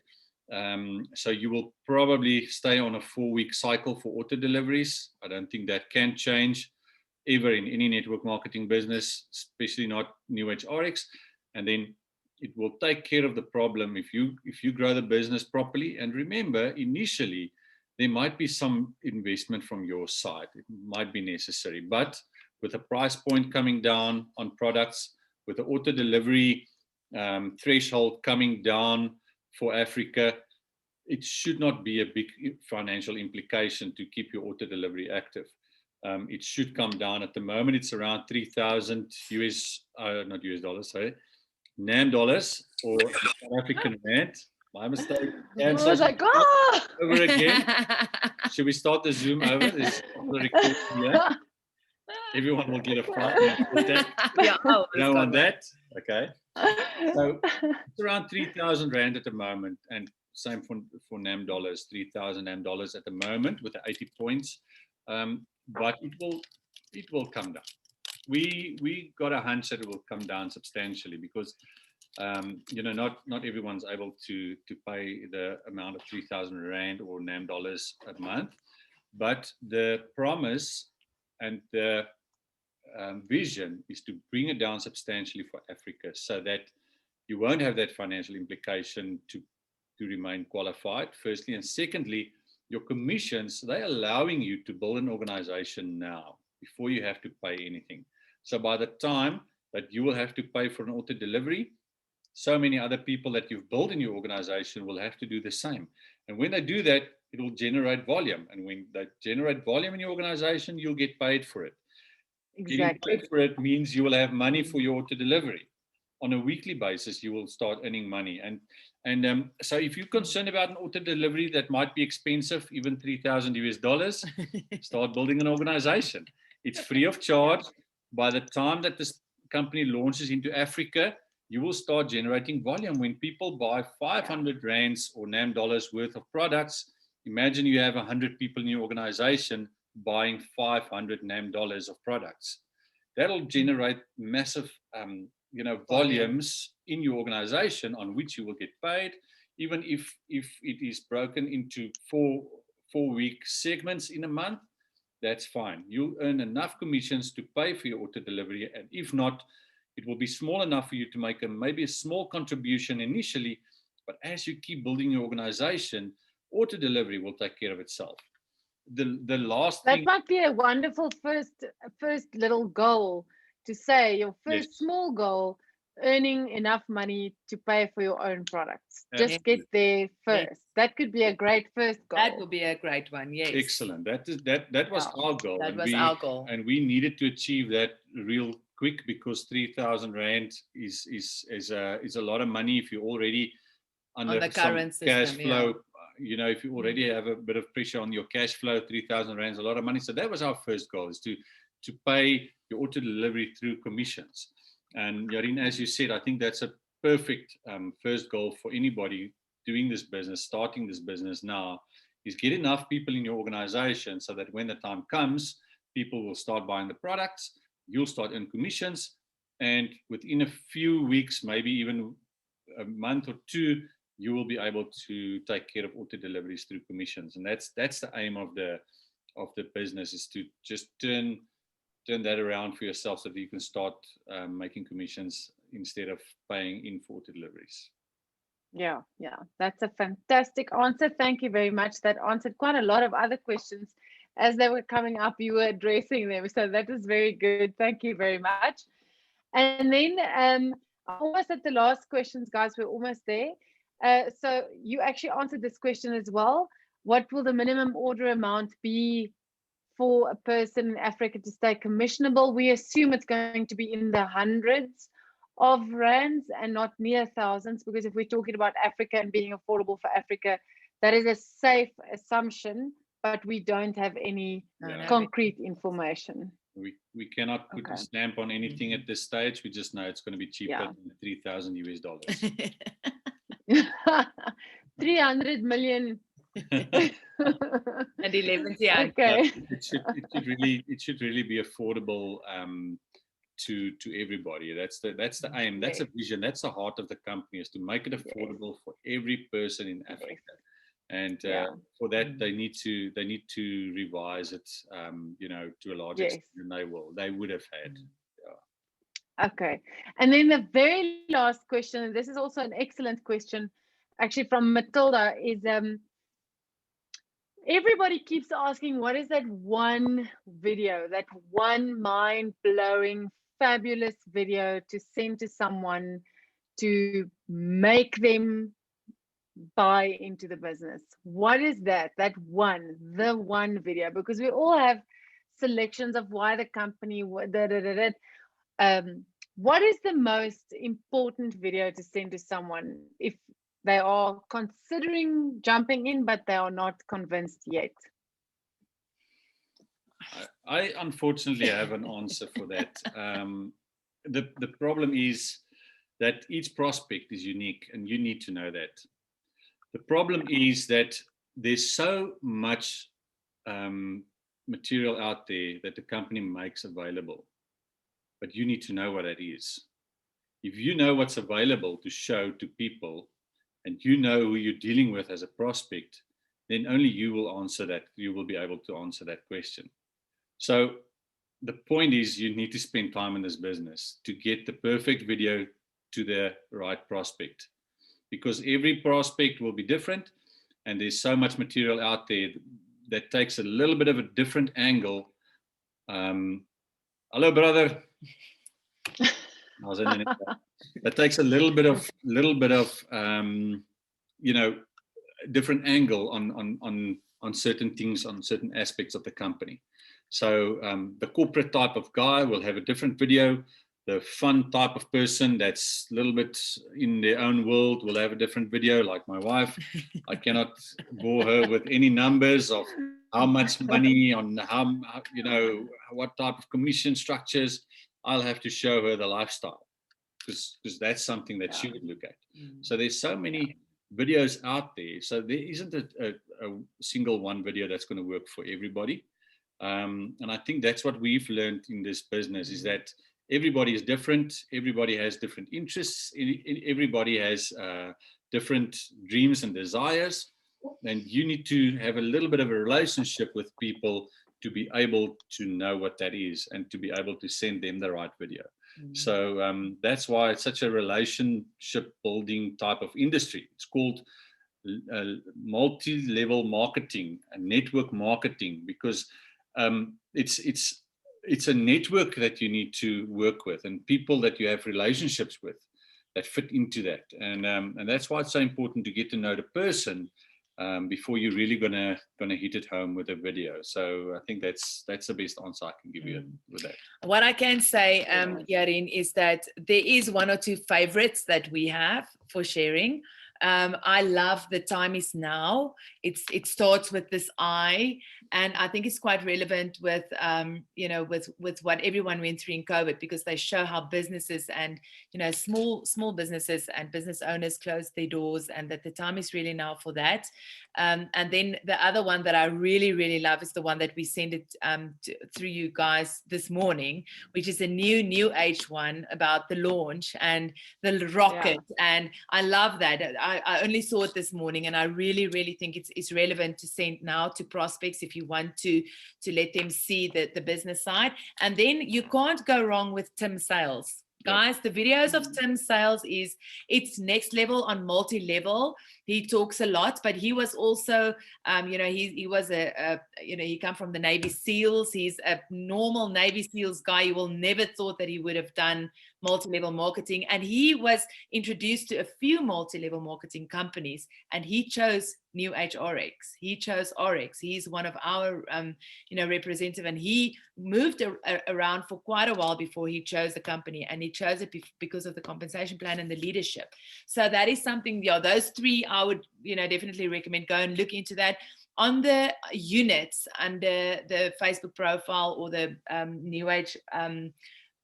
So you will probably stay on a 4-week cycle for auto deliveries. I don't think that can change ever in any network marketing business, especially not NewAge RX. And then it will take care of the problem if you grow the business properly. And remember, initially, there might be some investment from your side. It might be necessary, but with the price point coming down on products, with the auto delivery threshold coming down for Africa, it should not be a big financial implication to keep your auto delivery active. It should come down. At the moment, it's around 3,000 not US dollars, sorry, NAM dollars or South African rand. My mistake. I was like, oh! Over again. Should we start the Zoom over? This recording here. Everyone will get a flight. Yeah, you don't want that? Okay. So it's around 3,000 rand at the moment, and same for NAM dollars, 3,000 NAM dollars at the moment with the 80 points. But it will come down. We got a hunch that it will come down substantially because not everyone's able to pay the amount of 3,000 rand or NAM dollars a month, but the promise and the vision is to bring it down substantially for Africa, so that you won't have that financial implication to remain qualified, firstly, and secondly, your commissions, they're allowing you to build an organization now before you have to pay anything. So by the time that you will have to pay for an auto delivery, so many other people that you've built in your organization will have to do the same. And when they do that, it will generate volume. And when they generate volume in your organization, you'll get paid for it. Exactly. Getting paid for it means you will have money for your auto delivery. On a weekly basis, you will start earning money. And so if you're concerned about an auto delivery that might be expensive, even $3,000, start building an organization. It's free of charge. By the time that this company launches into Africa, you will start generating volume. When people buy 500 rands or NAM dollars worth of products, imagine you have 100 people in your organization buying 500 NAM dollars of products. That'll generate massive volumes in your organization on which you will get paid, even if it is broken into four-week segments in a month. That's fine. You'll earn enough commissions to pay for your auto delivery, and if not, it will be small enough for you to make maybe a small contribution initially, but as you keep building your organization, auto delivery will take care of itself. The last that thing, might be a wonderful first little goal to say, your first small goal, earning enough money to pay for your own products. Just get there first. That could be a great first goal. That would be a great one. Yes. Excellent. That was our goal. That was our goal. And we needed to achieve that real quick, because 3,000 rand is a lot of money if you're already under the current some cash system, flow. If you already have a bit of pressure on your cash flow, 3,000 rand is a lot of money. So that was our first goal, is to pay your auto delivery through commissions. And Yarin, as you said, I think that's a perfect first goal for anybody doing this business, starting this business now, is get enough people in your organization so that when the time comes, people will start buying the products, you'll start earning commissions, and within a few weeks, maybe even a month or two, you will be able to take care of auto deliveries through commissions. And that's the aim of the business, is to just turn that around for yourself so that you can start making commissions instead of paying in for auto deliveries. Yeah, that's a fantastic answer. Thank you very much. That answered quite a lot of other questions as they were coming up. You were addressing them, so that is very good. Thank you very much. And then almost at the last questions, guys. We're almost there. So you actually answered this question as well. What will the minimum order amount be for a person in Africa to stay commissionable? We assume it's going to be in the hundreds of rands and not near thousands, because if we're talking about Africa and being affordable for Africa, that is a safe assumption, but we don't have any concrete information. We cannot put a stamp on anything at this stage. We just know it's going to be cheaper than $3,000. 300 million. And 11 years. Okay. It should really be affordable to everybody. That's the aim. That's a vision. That's the heart of the company, is to make it affordable for every person in Africa. And for that, they need to revise it, to a large extent than they would have had. Okay. And then the very last question, and this is also an excellent question, actually from Matilda, is everybody keeps asking, what is that one video, that one mind-blowing, fabulous video to send to someone to make them buy into the business? What is that the one video? Because we all have selections of why the company, what is the most important video to send to someone if they are considering jumping in, but they are not convinced yet? I unfortunately have an answer for that. The problem is that each prospect is unique, and you need to know that. The problem is that there's so much material out there that the company makes available, but you need to know what that is. If you know what's available to show to people, and you know who you're dealing with as a prospect, then only you will answer that. You will be able to answer that question. So the point is, you need to spend time in this business to get the perfect video to the right prospect, because every prospect will be different, and there's so much material out there that takes a little bit of a different angle. Hello, brother. That takes a little bit of different angle on on certain things, on certain aspects of the company. So the corporate type of guy will have a different video. The fun type of person that's a little bit in their own world will have a different video, like my wife. I cannot bore her with any numbers of how much money on how, you know, what type of commission structures. I'll have to show her the lifestyle, because that's something that she would look at. So there's so many videos out there. So there isn't a single one video that's going to work for everybody. And I think that's what we've learned in this business, is that everybody is different. Everybody has different interests. Everybody has different dreams and desires. And you need to have a little bit of a relationship with people to be able to know what that is and to be able to send them the right video. So that's why it's such a relationship building type of industry. It's called multi-level marketing and network marketing, because it's a network that you need to work with, and people that you have relationships with that fit into that. And that's why it's so important to get to know the person before you're really gonna hit it home with a video. So I think that's the best answer I can give you with that. What I can say, Yarin, is that there is one or two favorites that we have for sharing. I love The Time Is Now. It starts with this I, and I think it's quite relevant with with what everyone went through in COVID, because they show how businesses and small businesses and business owners closed their doors, and that the time is really now for that. And then the other one that I really, really love is the one that we sent it through you guys this morning, which is a NewAge one about the launch and the rocket. And I love that. I only saw it this morning, and I really, really think it's relevant to send now to prospects if you want to let them see the business side. And then you can't go wrong with Tim's sales. Guys, the videos of Tim's sales it's next level on multi-level. He talks a lot, but he was also, he was he come from the Navy SEALs. He's a normal Navy SEALs guy. You will never thought that he would have done multi-level marketing. And he was introduced to a few multi-level marketing companies, and he chose NewAge RX. He chose RX. He's one of our, representative, and he moved around for quite a while before he chose the company, and he chose it because of the compensation plan and the leadership. So that is something, those three I would, definitely recommend. Go and look into that. On the units under the Facebook profile or the NewAge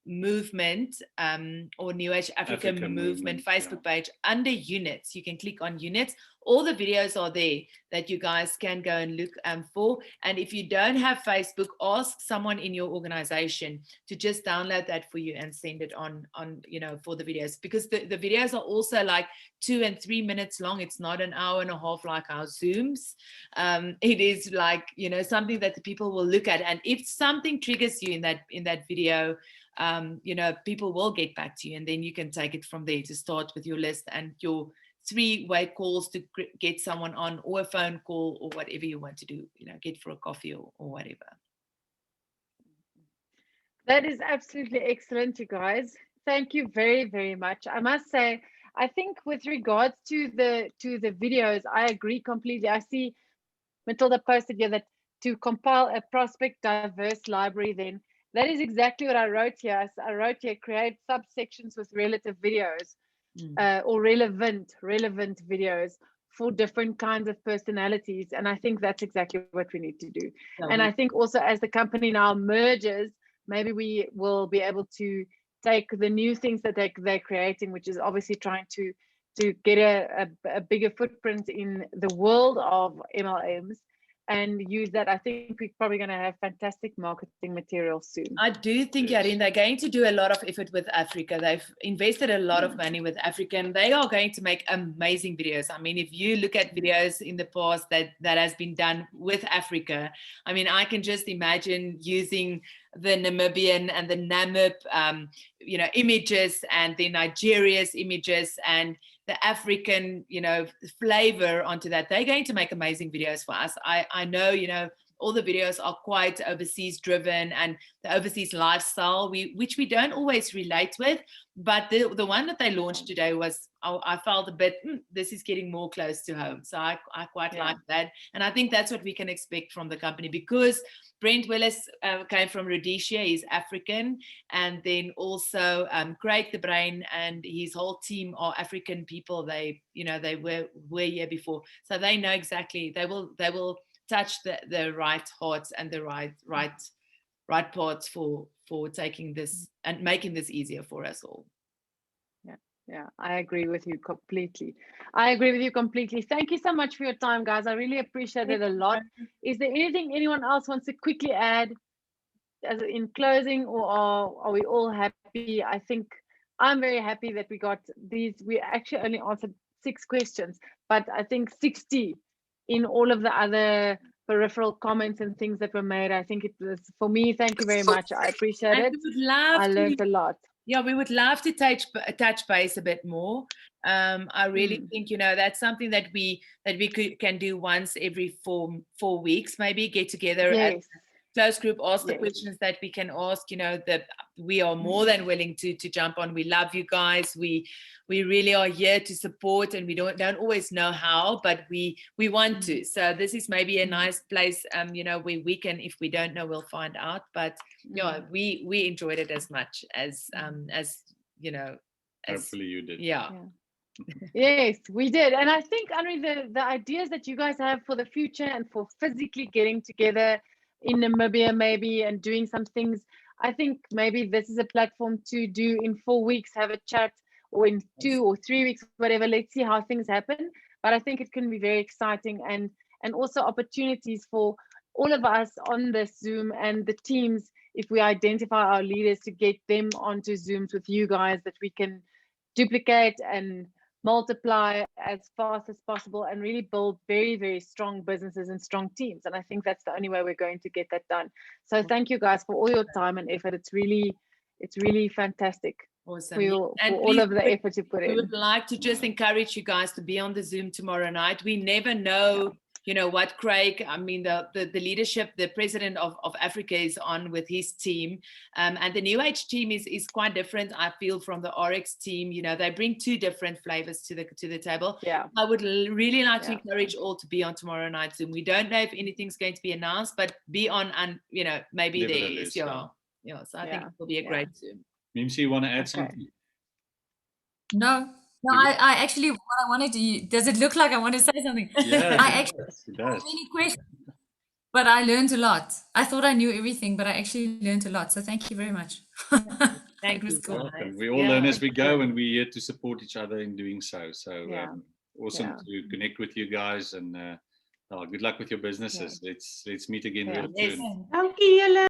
movement or NewAge Africa movement Facebook page, under units, you can click on units. All the videos are there that you guys can go and look for. And if you don't have Facebook, ask someone in your organization to just download that for you and send it on for the videos, because the videos are also like 2 and 3 minutes long. It's not an hour and a half like our Zooms. It is like, something that the people will look at. And if something triggers you in that video, people will get back to you, and then you can take it from there to start with your list and your 3-way calls to get someone on, or a phone call, or whatever you want to do, get for a coffee or whatever. That is absolutely excellent, you guys. Thank you very, very much. I must say, I think with regards to the videos, I agree completely. I see Matilda posted here that to compile a prospect diverse library, then that is exactly what I wrote here. I wrote here, create subsections with relative videos. Or relevant videos for different kinds of personalities. And I think that's exactly what we need to do. And I think also, as the company now merges, maybe we will be able to take the new things that they're creating, which is obviously trying to get a bigger footprint in the world of MLMs, and use that. I think we're probably going to have fantastic marketing material soon. I do think, Yarin, they're going to do a lot of effort with Africa. They've invested a lot of money with Africa, and they are going to make amazing videos. I mean, if you look at videos in the past that has been done with Africa, I mean, I can just imagine using the Namibian and the Namib, images, and the Nigeria's images, and the African, flavor onto that. They're going to make amazing videos for us. I know, all the videos are quite overseas driven, and the overseas lifestyle, which we don't always relate with. But the one that they launched today was, I felt a bit, this is getting more close to home. So I quite like that. And I think that's what we can expect from the company, because Brent Willis came from Rhodesia, he's African, and then also Craig the Brain and his whole team are African people. They were here before, so they know exactly. They will touch the right hearts and the right parts for taking this and making this easier for us all. Yeah, I agree with you completely. Thank you so much for your time, guys. I really appreciate it a lot. Is there anything anyone else wants to quickly add as in closing, or are we all happy? I think I'm very happy that we got these. We actually only answered 6 questions, but I think 60 in all of the other peripheral comments and things that were made. I think it was, for me, thank you very much. I appreciate it. I learned a lot. Yeah, we would love to touch base a bit more. I really think, that's something that we can do once every 4 weeks, maybe get together as a close group, ask the questions that we can ask, that we are more than willing to jump on. We love you guys. We really are here to support, and we don't always know how, but we want to. So this is maybe a nice place, where we can, if we don't know, we'll find out. But yeah, we enjoyed it as much as hopefully you did. Yeah. Yes, we did. And I think, Henri, the ideas that you guys have for the future and for physically getting together in Namibia maybe and doing some things, I think maybe this is a platform to do in 4 weeks, have a chat, or in 2 or 3 weeks, whatever. Let's see how things happen. But I think it can be very exciting, and also opportunities for all of us on this Zoom and the teams, if we identify our leaders, to get them onto Zooms with you guys that we can duplicate and multiply as fast as possible, and really build very, very strong businesses and strong teams. And I think that's the only way we're going to get that done. So thank you guys for all your time and effort. It's really fantastic. Awesome. For all of the effort you put in. We would like to just encourage you guys to be on the Zoom tomorrow night. We never know, what Craig, the leadership, the president of Africa is on with his team. And the NewAge team is quite different, I feel, from the RX team. They bring 2 different flavors to the table. Yeah. I would really like to encourage all to be on tomorrow night Zoom. We don't know if anything's going to be announced, but be on, and maybe there is. So I think it will be a great Zoom. Mimsy, you want to add something? No, I actually, what I wanted to, does it look like I want to say something? Yeah, I actually it have does. many questions, but I learned a lot. I thought I knew everything, but I actually learned a lot. So thank you very much. Thank you. Welcome. We all learn as we go, and we're here to support each other in doing so. So awesome to connect with you guys, and good luck with your businesses. Let's meet again real soon. Dankie julle.